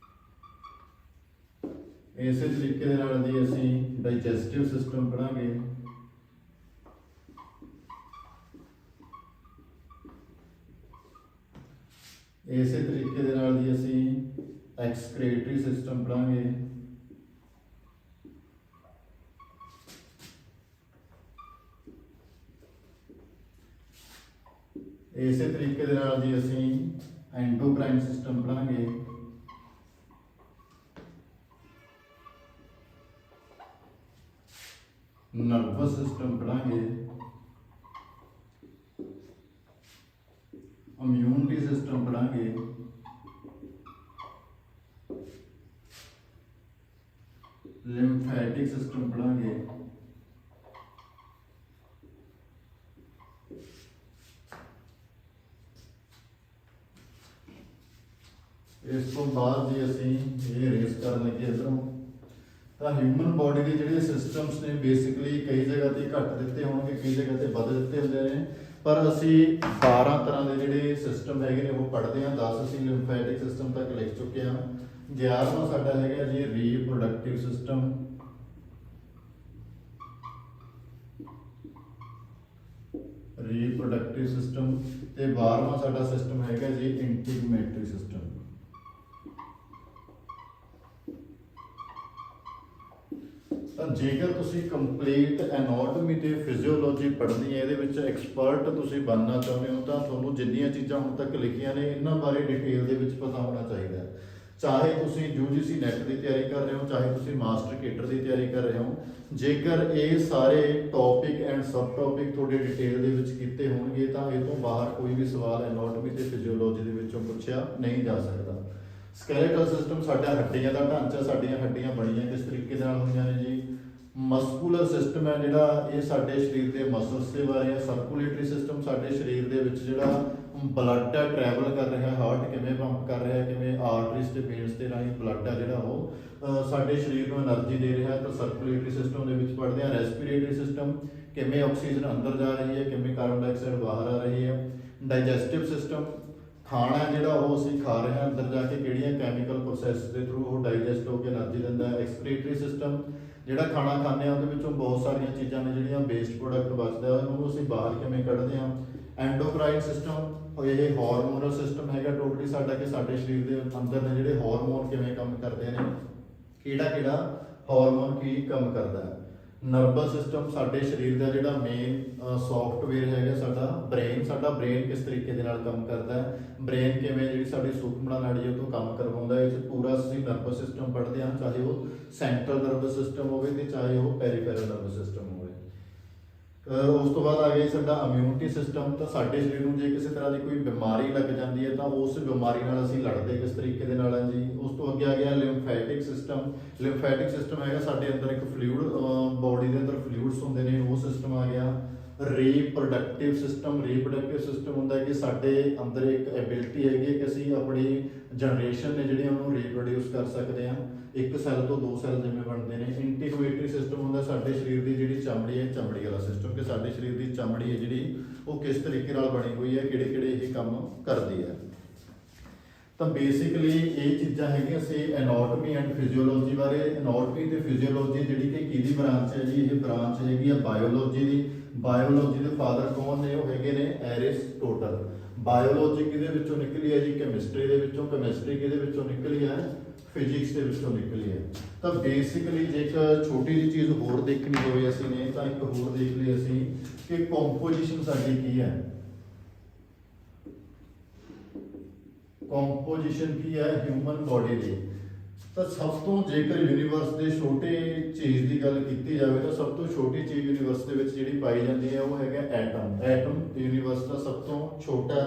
ਇਸੇ ਤਰੀਕੇ ਦੇ ਨਾਲ ਜੀ ਅਸੀਂ ਡਾਈਜੈਸਟਿਵ ਸਿਸਟਮ ਪੜਾਂਗੇ। ਇਸੇ ਤਰੀਕੇ ਦੇ ਨਾਲ ਜੀ ਅਸੀਂ ਐਕਸਕ੍ਰੀਟਰੀ ਸਿਸਟਮ ਪੜਾਂਗੇ। ਇਸੇ ਤਰੀਕੇ ਦੇ ਨਾਲ ਜੀ ਅਸੀਂ ਐਂਡੋਕ੍ਰਾਈਨ ਸਿਸਟਮ ਪੜਾਂਗੇ। ਨਰਵਸ ਸਿਸਟਮ ਪੜਾਂਗੇ। ਇਮਿਊਨਿਟੀ ਸਿਸਟਮ ਪੜਾਂਗੇ। ਲਿम्फेटिक सिस्टम पढ़ांगे। इस तो बाद जी असीं ये रेस कर लगे इधरों तो ह्यूमन बॉडी के जिहड़े सिस्टम्स ने बेसिकली कई जगह ते घट दिते होंगे, कई जगह ते वध दिते हुंदे ने, पर असी 12 तरह के जिहड़े सिस्टम हैगे ने वो पढ़ते हैं। 10 असीं लिम्फेटिक सिस्टम तक लिख चुके हैं। 11वां साडा हैगा जी रीप्रोडक्टिव सिस्टम, रीप्रोडक्टिव सिस्टम ते 12वां साडा सिस्टम हैगा जी इंटीग्यूमेटरी सिस्टम। ਤਾਂ ਜੇਕਰ ਤੁਸੀਂ ਕੰਪਲੀਟ ਐਨਾਟੋਮੀ ਤੇ ਫਿਜ਼ੀਓਲੋਜੀ ਪੜ੍ਹਨੀ ਹੈ, ਇਹਦੇ ਵਿੱਚ ਐਕਸਪਰਟ ਤੁਸੀਂ ਬਣਨਾ ਚਾਹੁੰਦੇ ਹੋ, ਤਾਂ ਤੁਹਾਨੂੰ ਜਿੰਨੀਆਂ ਚੀਜ਼ਾਂ ਹੁਣ ਤੱਕ ਲਿਖੀਆਂ ਨੇ ਇਹਨਾਂ ਬਾਰੇ ਡਿਟੇਲ ਦੇ ਵਿੱਚ ਪਤਾ ਹੋਣਾ ਚਾਹੀਦਾ ਹੈ। ਚਾਹੇ ਤੁਸੀਂ UGC ਨੈਟ ਦੀ ਤਿਆਰੀ ਕਰ ਰਹੇ ਹੋ, ਚਾਹੇ ਤੁਸੀਂ ਮਾਸਟਰ ਕੇਡਰ ਦੀ ਤਿਆਰੀ ਕਰ ਰਹੇ ਹੋ, ਜੇਕਰ ਇਹ ਸਾਰੇ ਟੌਪਿਕ ਐਂਡ ਸਬ ਟੌਪਿਕ ਤੁਹਾਡੇ ਡਿਟੇਲ ਦੇ ਵਿੱਚ ਕੀਤੇ ਹੋਣਗੇ ਤਾਂ ਇਹ ਤੋਂ ਬਾਹਰ ਕੋਈ ਵੀ ਸਵਾਲ ਐਨਾਟੋਮੀ ਤੇ ਫਿਜ਼ੀਓਲੋਜੀ ਦੇ ਵਿੱਚੋਂ ਪੁੱਛਿਆ ਨਹੀਂ ਜਾ ਸਕਦਾ। ਸਕੈਲੇਟਲ ਸਿਸਟਮ ਸਾਡਾ ਹੱਡੀਆਂ ਦਾ ਢਾਂਚਾ, ਸਾਡੀਆਂ ਹੱਡੀਆਂ ਬਣੀਆਂ ਕਿਸ ਤਰੀਕੇ ਨਾਲ ਹੋਈਆਂ ਨੇ ਜੀ। ਮਸਕੂਲਰ ਸਿਸਟਮ ਹੈ ਜਿਹੜਾ ਇਹ ਸਾਡੇ ਸਰੀਰ ਦੇ ਮਸਲਸ ਦੇ ਬਾਰੇ ਹੈ। ਸਰਕੂਲੇਟਰੀ ਸਿਸਟਮ ਸਾਡੇ ਸਰੀਰ ਦੇ ਵਿੱਚ ਜਿਹੜਾ ਬਲੱਡ ਹੈ ਟਰੈਵਲ ਕਰ ਰਿਹਾ, ਹਾਰਟ ਕਿਵੇਂ ਪੰਪ ਕਰ ਰਿਹਾ, ਕਿਵੇਂ ਆਰਟਰੀਜ਼ ਤੇ ਵੇਨਸ ਦੇ ਰਾਹੀਂ ਬਲੱਡ ਹੈ ਜਿਹੜਾ ਉਹ ਸਾਡੇ ਸਰੀਰ ਨੂੰ એનર્ਜੀ ਦੇ ਰਿਹਾ, ਤਾਂ ਸਰਕੂਲੇਟਰੀ ਸਿਸਟਮ ਦੇ ਵਿੱਚ ਪੜ੍ਹਦੇ ਹਾਂ। ਰੈਸਪੀਰੇਟਰੀ ਸਿਸਟਮ ਕਿਵੇਂ ਆਕਸੀਜਨ ਅੰਦਰ ਜਾ ਰਹੀ ਹੈ, ਕਿਵੇਂ ਕਾਰਬਨ ਡਾਈਆਕਸਾਈਡ ਬਾਹਰ ਆ ਰਹੀ ਹੈ। ਡਾਈਜੈਸਟਿਵ ਸਿਸਟਮ ਖਾਣਾ ਜਿਹੜਾ ਉਹ ਅਸੀਂ ਖਾ ਰਹੇ ਹਾਂ ਅੰਦਰ ਜਾ ਕੇ ਕਿਹੜੀਆਂ ਕੈਮੀਕਲ ਪ੍ਰੋਸੈਸ ਦੇ ਥਰੂ ਉਹ ਡਾਈਜੈਸਟ ਹੋ ਕੇ એનર્ਜੀ ਦਿੰਦਾ ਹੈ। ਐਕਸਕ੍ਰੀਟਰੀ ਸਿਸਟਮ ਜਿਹੜਾ ਖਾਣਾ ਖਾਂਦੇ ਹਾਂ ਉਹਦੇ ਵਿੱਚੋਂ ਬਹੁਤ ਸਾਰੀਆਂ ਚੀਜ਼ਾਂ ਨੇ ਜਿਹੜੀਆਂ ਵੇਸਟ ਪ੍ਰੋਡਕਟ ਬਚਦਾ ਉਹਨੂੰ ਅਸੀਂ ਬਾਹਰ ਕਿਵੇਂ ਕੱਢਦੇ ਹਾਂ। ਐਂਡੋਕ੍ਰਾਈਨ ਸਿਸਟਮ ਇਹ ਹਾਰਮੋਨਲ ਸਿਸਟਮ ਹੈਗਾ ਟੋਟਲੀ ਸਾਡਾ, ਕਿ ਸਾਡੇ ਸਰੀਰ ਦੇ ਅੰਦਰ ਨੇ ਜਿਹੜੇ ਹਾਰਮੋਨ ਕਿਵੇਂ ਕੰਮ ਕਰਦੇ ਨੇ, ਕਿਹੜਾ ਕਿਹੜਾ ਹਾਰਮੋਨ ਕੀ ਕੰਮ ਕਰਦਾ ਹੈ। ਨਰਵਸ ਸਿਸਟਮ ਸਾਡੇ ਸਰੀਰ ਦਾ ਜਿਹੜਾ ਮੇਨ ਸੌਫਟਵੇਅਰ ਹੈਗਾ ਸਾਡਾ ਬ੍ਰੇਨ ਕਿਸ ਤਰੀਕੇ ਦੇ ਨਾਲ ਕੰਮ ਕਰਦਾ ਹੈ, ਬ੍ਰੇਨ ਕਿਵੇਂ ਜਿਹੜੀ ਸਾਡੀ ਸੂਖਮਣਾ ਨਾੜੀ ਹੈ ਉਹ ਤੋਂ ਕੰਮ ਕਰਵਾਉਂਦਾ ਹੈ। ਇਹ ਪੂਰਾ ਅਸੀਂ ਨਰਵਸ ਸਿਸਟਮ ਪੜ੍ਹਦੇ ਹਾਂ, ਚਾਹੇ ਉਹ ਸੈਂਟਰਲ ਨਰਵਸ ਸਿਸਟਮ ਹੋਵੇ ਤੇ ਚਾਹੇ ਉਹ ਪੈਰੀਫੇਰਲ ਨਰਵਸ ਸਿਸਟਮ ਹੋਵੇ। ਉਸ ਤੋਂ ਬਾਅਦ ਆ ਗਿਆ ਸਾਡਾ ਇਮਿਊਨਿਟੀ ਸਿਸਟਮ। ਤਾਂ ਸਾਡੇ ਸਰੀਰ ਨੂੰ ਜੇ ਕਿਸੇ ਤਰ੍ਹਾਂ ਦੀ ਕੋਈ ਬਿਮਾਰੀ ਲੱਗ ਜਾਂਦੀ ਹੈ ਤਾਂ ਉਸ ਬਿਮਾਰੀ ਨਾਲ ਅਸੀਂ ਲੜਦੇ ਕਿਸ ਤਰੀਕੇ ਦੇ ਨਾਲ ਹੈ ਜੀ। ਉਸ ਤੋਂ ਅੱਗੇ ਆ ਗਿਆ ਲਿम्फेटिक ਸਿਸਟਮ। ਲਿम्फेटिक ਸਿਸਟਮ ਹੈਗਾ ਸਾਡੇ ਅੰਦਰ ਇੱਕ ਫਲੂਇਡ, ਬੋਡੀ ਦੇ ਅੰਦਰ ਫਲੂਇਡਸ ਹੁੰਦੇ ਨੇ, ਉਹ ਸਿਸਟਮ ਆ ਗਿਆ। ਰੀਪਰੋਡਕਟਿਵ ਸਿਸਟਮ ਹੁੰਦਾ ਹੈ ਕਿ ਸਾਡੇ ਅੰਦਰ ਇੱਕ ਐਬਿਲਿਟੀ ਹੈਗੀ ਕਿ ਅਸੀਂ ਆਪਣੀ ਜਨਰੇਸ਼ਨ ਨੇ ਜਿਹੜੀਆਂ ਉਹਨੂੰ ਰੀਪਰੋਡਿਊਸ ਕਰ ਸਕਦੇ ਹਾਂ, ਇੱਕ ਸੈੱਲ ਤੋਂ 2 ਸੈੱਲ ਜਿਵੇਂ ਬਣਦੇ ਨੇ। ਇੰਟੀਗੂਮੇਟਰੀ ਸਿਸਟਮ ਹੁੰਦਾ ਸਾਡੇ ਸਰੀਰ ਦੀ ਜਿਹੜੀ ਚਮੜੀ ਹੈ, ਚਮੜੀ ਵਾਲਾ ਸਿਸਟਮ, ਕਿ ਸਾਡੇ ਸਰੀਰ ਦੀ ਚਮੜੀ ਹੈ ਜਿਹੜੀ ਉਹ ਕਿਸ ਤਰੀਕੇ ਨਾਲ ਬਣੀ ਹੋਈ ਹੈ, ਕਿਹੜੇ ਕਿਹੜੇ ਇਹ ਕੰਮ ਕਰਦੀ ਹੈ। ਤਾਂ ਬੇਸਿਕਲੀ ਇਹ ਚੀਜ਼ਾਂ ਹੈਗੀਆਂ ਸੀ ਐਨਾਟੋਮੀ ਐਂਡ ਫਿਜ਼ੀਓਲੋਜੀ ਬਾਰੇ। ਐਨਾਟੋਮੀ ਤੇ ਫਿਜ਼ੀਓਲੋਜੀ ਜਿਹੜੀ ਕਿ ਕਿਹਦੀ ਬ੍ਰਾਂਚ ਹੈ ਜੀ, ਇਹ ਬ੍ਰਾਂਚ ਹੈਗੀ ਆ ਬਾਇਓਲੋਜੀ ਦੀ। ਬਾਇਓਲੋਜੀ ਦੇ ਫਾਦਰ ਕੌਣ ਨੇ, ਉਹ ਹੈਗੇ ਨੇ ਐਰਿਸਟੋਟਲ। ਬਾਇਓਲੋਜੀ ਕਿਹਦੇ ਵਿੱਚੋਂ ਨਿਕਲੀ ਹੈ ਜੀ, ਕੈਮਿਸਟਰੀ ਦੇ ਵਿੱਚੋਂ। ਕੈਮਿਸਟਰੀ ਕਿਹਦੇ ਵਿੱਚੋਂ ਨਿਕਲੀ ਹੈ, ਫਿਜ਼ਿਕਸ ਦੇ ਵਿੱਚੋਂ ਨਿਕਲੀ ਹੈ। ਤਾਂ ਬੇਸਿਕਲੀ ਜੇ ਇੱਕ ਛੋਟੀ ਜਿਹੀ ਚੀਜ਼ ਹੋਰ ਦੇਖਣੀ ਹੋਵੇ ਅਸੀਂ ਨੇ ਤਾਂ ਇੱਕ ਹੋਰ ਦੇਖ ਲਈ ਅਸੀਂ ਕਿ ਕੰਪੋਜੀਸ਼ਨ ਸਾਡੀ ਕੀ ਹੈ। ਕੰਪੋਜੀਸ਼ਨ ਕੀ ਹੈ ਹਿਊਮਨ ਬੋਡੀ ਦੀ। ਤਾਂ ਸਭ ਤੋਂ ਜੇਕਰ ਯੂਨੀਵਰਸ ਦੇ ਛੋਟੇ ਚੀਜ਼ ਦੀ ਗੱਲ ਕੀਤੀ ਜਾਵੇ ਤਾਂ ਸਭ ਤੋਂ ਛੋਟੀ ਚੀਜ਼ ਯੂਨੀਵਰਸ ਦੇ ਵਿੱਚ ਜਿਹੜੀ ਪਾਈ ਜਾਂਦੀ ਹੈ ਉਹ ਹੈਗਾ ਐਟਮ। ਐਟਮ ਯੂਨੀਵਰਸ ਦਾ ਸਭ ਤੋਂ ਛੋਟਾ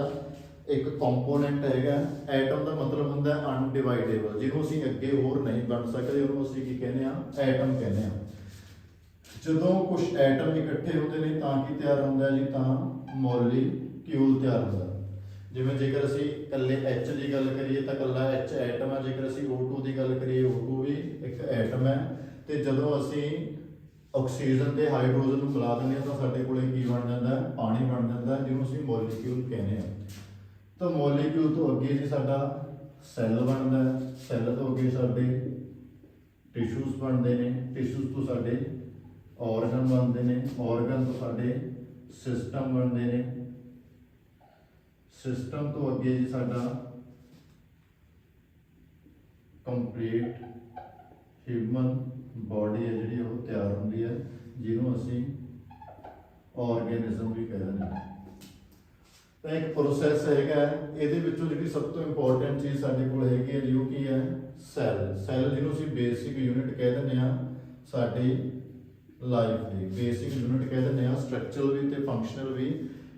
ਇੱਕ ਕੰਪੋਨੈਂਟ ਹੈਗਾ। ਐਟਮ ਦਾ ਮਤਲਬ ਹੁੰਦਾ ਹੈ ਅਨਡਿਵਾਈਡੇਬਲ, ਜਿਹਨੂੰ ਅਸੀਂ ਅੱਗੇ ਹੋਰ ਨਹੀਂ ਬਣ ਸਕਦੇ ਉਹਨੂੰ ਅਸੀਂ ਕੀ ਕਹਿੰਦੇ ਆ, ਐਟਮ ਕਹਿੰਦੇ ਆ। ਜਦੋਂ ਕੁਝ ਐਟਮ ਇਕੱਠੇ ਹੁੰਦੇ ਨੇ ਤਾਂ ਕੀ ਤਿਆਰ ਹੁੰਦਾ ਹੈ ਜੀ, ਤਾਂ ਮੋਲੀਕਿਊਲ ਤਿਆਰ ਹੁੰਦਾ। ਜਿਵੇਂ ਜੇਕਰ ਅਸੀਂ ਇਕੱਲੇ H ਦੀ ਗੱਲ ਕਰੀਏ ਤਾਂ ਇਕੱਲਾ H ਐਟਮ ਹੈ, ਜੇਕਰ ਅਸੀਂ O2 ਦੀ ਗੱਲ ਕਰੀਏ O2 ਵੀ ਇੱਕ ਐਟਮ ਹੈ। ਤੇ ਜਦੋਂ ਅਸੀਂ ਆਕਸੀਜਨ ਤੇ ਹਾਈਡਰੋਜਨ ਨੂੰ ਮਿਲਾ ਦਿੰਦੇ ਹਾਂ ਤਾਂ ਸਾਡੇ ਕੋਲੇ ਕੀ ਬਣ ਜਾਂਦਾ ਹੈ, ਪਾਣੀ ਬਣ ਜਾਂਦਾ ਹੈ, ਜਿਹਨੂੰ ਅਸੀਂ ਮੋਲੀਕਿਊਲ ਕਹਿੰਦੇ ਆ। ਤਾਂ ਮੋਲੀਕਿਊਲ ਤੋਂ ਅੱਗੇ ਜੀ ਸਾਡਾ ਸੈੱਲ ਬਣਦਾ ਹੈ, ਸੈੱਲ ਤੋਂ ਅੱਗੇ ਸਾਡੇ ਟਿਸ਼ੂਜ਼ ਬਣਦੇ ਨੇ, ਟਿਸ਼ੂਜ਼ ਤੋਂ ਸਾਡੇ ਆਰਗਨ ਬਣਦੇ ਨੇ, ਆਰਗਨ ਤੋਂ ਸਾਡੇ ਸਿਸਟਮ ਬਣਦੇ ਨੇ, ਸਿਸਟਮ ਤੋਂ ਅੱਗੇ ਜੀ ਸਾਡਾ ਕੰਪਲੀਟ ਹਿਊਮਨ ਬਾਡੀ ਹੈ ਜਿਹੜੀ ਉਹ ਤਿਆਰ ਹੁੰਦੀ ਹੈ, ਜਿਹਨੂੰ ਅਸੀਂ ਆਰਗੇਨਿਜ਼ਮ ਵੀ ਕਹਿੰਦੇ ਹਾਂ। ਤਾਂ ਇੱਕ ਪ੍ਰੋਸੈਸ ਹੈਗਾ, ਇਹਦੇ ਵਿੱਚੋਂ ਜਿਹੜੀ ਸਭ ਤੋਂ ਇੰਪੋਰਟੈਂਟ ਚੀਜ਼ ਸਾਡੇ ਕੋਲ ਹੈਗੀ ਹੈ ਜੀ ਉਹ ਕੀ ਹੈ, ਸੈੱਲ। ਸੈੱਲ ਜਿਹਨੂੰ ਅਸੀਂ ਬੇਸਿਕ ਯੂਨਿਟ ਕਹਿ ਦਿੰਦੇ ਹਾਂ ਸਾਡੀ ਲਾਈਫ ਦੀ, ਬੇਸਿਕ ਯੂਨਿਟ ਕਹਿ ਦਿੰਦੇ ਹਾਂ, ਸਟਰਕਚਰਲ ਵੀ ਤੇ ਫੰਕਸ਼ਨਲ ਵੀ।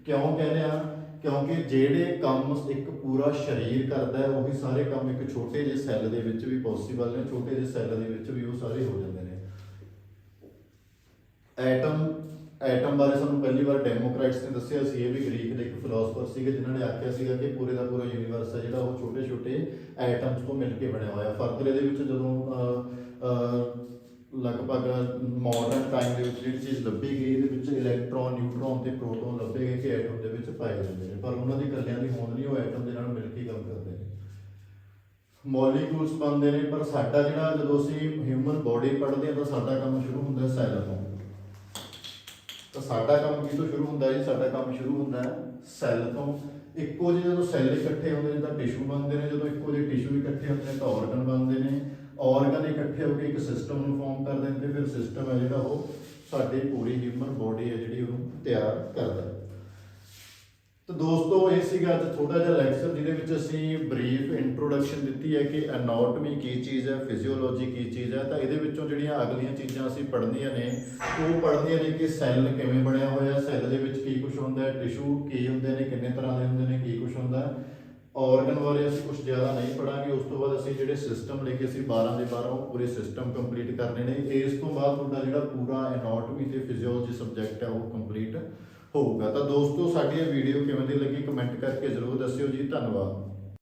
ਕਿਉਂ ਕਹਿੰਦੇ ਆ, ਕਿਉਂਕਿ ਜਿਹੜੇ ਕੰਮ ਇੱਕ ਪੂਰਾ ਸਰੀਰ ਕਰਦਾ ਹੈ ਉਹੀ ਸਾਰੇ ਕੰਮ ਇੱਕ ਛੋਟੇ ਜਿਹੇ ਸੈੱਲ ਦੇ ਵਿੱਚ ਵੀ ਪੋਸੀਬਲ ਨੇ, ਛੋਟੇ ਜਿਹੇ ਸੈੱਲ ਦੇ ਵਿੱਚ ਵੀ ਉਹ ਸਾਰੇ ਹੋ ਜਾਂਦੇ ਨੇ। ਐਟਮ ਬਾਰੇ ਸਾਨੂੰ ਪਹਿਲੀ ਵਾਰ ਡੈਮੋਕ੍ਰਾਈਟਸ ਨੇ ਦੱਸਿਆ ਸੀ, ਇਹ ਵੀ ਗ੍ਰੀਕ ਦੇ ਇੱਕ ਫਿਲਾਸਫਰ ਸੀਗੇ ਜਿਨ੍ਹਾਂ ਨੇ ਆਖਿਆ ਸੀਗਾ ਕਿ ਪੂਰੇ ਦਾ ਪੂਰਾ ਯੂਨੀਵਰਸ ਹੈ ਜਿਹੜਾ ਉਹ ਛੋਟੇ ਛੋਟੇ ਐਟਮਸ ਤੋਂ ਮਿਲ ਕੇ ਬਣਿਆ ਹੋਇਆ। ਫਰਦਰ ਇਹਦੇ ਵਿੱਚ ਜਦੋਂ ਲਗਭਗ ਮਾਡਰਨ ਟਾਈਮ ਦੇ ਵਿੱਚ ਜਿਹੜੀ ਚੀਜ਼ ਲੱਭੀ ਗਈ, ਇਹਦੇ ਵਿੱਚ ਇਲੈਕਟ੍ਰੋਨ, ਨਿਊਟਰੋਨ ਤੇ ਪ੍ਰੋਟੋਨ ਲੱਭੇ ਗਏ ਕਿ ਐਟਮ ਦੇ ਵਿੱਚ ਪਾਏ ਜਾਂਦੇ ਨੇ, ਪਰ ਉਹਨਾਂ ਦੀ ਇਕੱਲਿਆਂ ਦੀ ਹੋਂਦ ਨਹੀਂ, ਉਹ ਐਟਮ ਦੇ ਨਾਲ ਮਿਲ ਕੇ ਕੰਮ ਕਰਦੇ ਨੇ, ਮੋਲੀਕਿਊਲਸ ਬਣਦੇ ਨੇ। ਪਰ ਸਾਡਾ ਜਿਹੜਾ ਜਦੋਂ ਅਸੀਂ ਹਿਊਮਨ ਬੋਡੀ ਪੜ੍ਹਦੇ ਹਾਂ ਤਾਂ ਸਾਡਾ ਕੰਮ ਸ਼ੁਰੂ ਹੁੰਦਾ ਸੈੱਲ ਤੋਂ। ਤਾਂ ਸਾਡਾ ਕੰਮ ਕੀ ਤੋਂ ਸ਼ੁਰੂ ਹੁੰਦਾ ਜੀ, ਸਾਡਾ ਕੰਮ ਸ਼ੁਰੂ ਹੁੰਦਾ ਹੈ ਸੈੱਲ ਤੋਂ। ਇੱਕੋ ਜਿਹੇ ਜਦੋਂ ਸੈੱਲ ਇਕੱਠੇ ਹੁੰਦੇ ਨੇ ਤਾਂ ਟਿਸ਼ੂ ਬਣਦੇ ਨੇ, ਜਦੋਂ ਇੱਕੋ ਜਿਹੇ ਟਿਸ਼ੂ ਇਕੱਠੇ ਹੁੰਦੇ ਨੇ ਤਾਂ ਆਰਗਨ ਬਣਦੇ ਨੇ, ਆਰਗਨ ਇਕੱਠੇ ਹੋ ਕੇ ਇੱਕ ਸਿਸਟਮ ਨੂੰ ਫਾਰਮ ਕਰਦੇ ਨੇ, ਫਿਰ ਸਿਸਟਮ ਹੈ ਜਿਹੜਾ ਉਹ ਸਾਡੀ ਪੂਰੀ ਹਿਊਮਨ ਬੋਡੀ ਹੈ ਜਿਹੜੀ ਉਹਨੂੰ ਤਿਆਰ ਕਰਦਾ ਹੈ। ਤਾਂ ਦੋਸਤੋ ਇਹ ਸੀਗਾ ਅੱਜ ਥੋੜਾ ਜਿਹਾ ਲੈਕਚਰ ਜਿਹਦੇ ਵਿੱਚ ਅਸੀਂ ਬਰੀਫ ਇੰਟਰੋਡਕਸ਼ਨ ਦਿੱਤੀ ਹੈ ਕਿ ਐਨਾਟਮੀ ਕੀ ਚੀਜ਼ ਹੈ, ਫਿਜ਼ੀਓਲੋਜੀ ਕੀ ਚੀਜ਼ ਹੈ। ਤਾਂ ਇਹਦੇ ਵਿੱਚੋਂ ਜਿਹੜੀਆਂ ਅਗਲੀਆਂ ਚੀਜ਼ਾਂ ਅਸੀਂ ਪੜ੍ਹਨੀਆਂ ਨੇ ਉਹ ਪੜ੍ਹਨੀਆਂ ਨੇ ਕਿ ਸੈੱਲ ਕਿਵੇਂ ਬਣਿਆ ਹੋਇਆ, ਸੈੱਲ ਦੇ ਵਿੱਚ ਕੀ ਕੁਝ ਹੁੰਦਾ ਹੈ, ਟਿਸ਼ੂ ਕੀ ਹੁੰਦੇ ਨੇ, ਕਿੰਨੇ ਤਰ੍ਹਾਂ ਦੇ ਹੁੰਦੇ ਨੇ, ਕੀ ਕੁਝ ਹੁੰਦਾ ਹੈ। ਆਰਗਨ ਬਾਰੇ ਅਸੀਂ ਕੁਝ ਜ਼ਿਆਦਾ ਨਹੀਂ ਪੜਾਂਗੇ। ਉਸ ਤੋਂ ਬਾਅਦ ਅਸੀਂ ਜਿਹੜੇ ਸਿਸਟਮ ਲੈ ਕੇ ਅਸੀਂ 12 ਦੇ 12 ਪੂਰੇ ਸਿਸਟਮ ਕੰਪਲੀਟ ਕਰਨੇ ਨੇ। ਇਸ ਤੋਂ ਬਾਅਦ ਤੁਹਾਡਾ ਜਿਹੜਾ ਪੂਰਾ ਐਨਾਟਮੀ ਤੇ ਫਿਜ਼ੀਓਲੋਜੀ ਸਬਜੈਕਟ ਹੈ ਉਹ ਕੰਪਲੀਟ ਹੋਊਗਾ। ਤਾਂ ਦੋਸਤੋ ਸਾਡੀ ਇਹ ਵੀਡੀਓ ਕਿਵੇਂ ਦੀ ਲੱਗੀ ਕਮੈਂਟ ਕਰਕੇ ਜ਼ਰੂਰ ਦੱਸਿਓ ਜੀ। ਧੰਨਵਾਦ।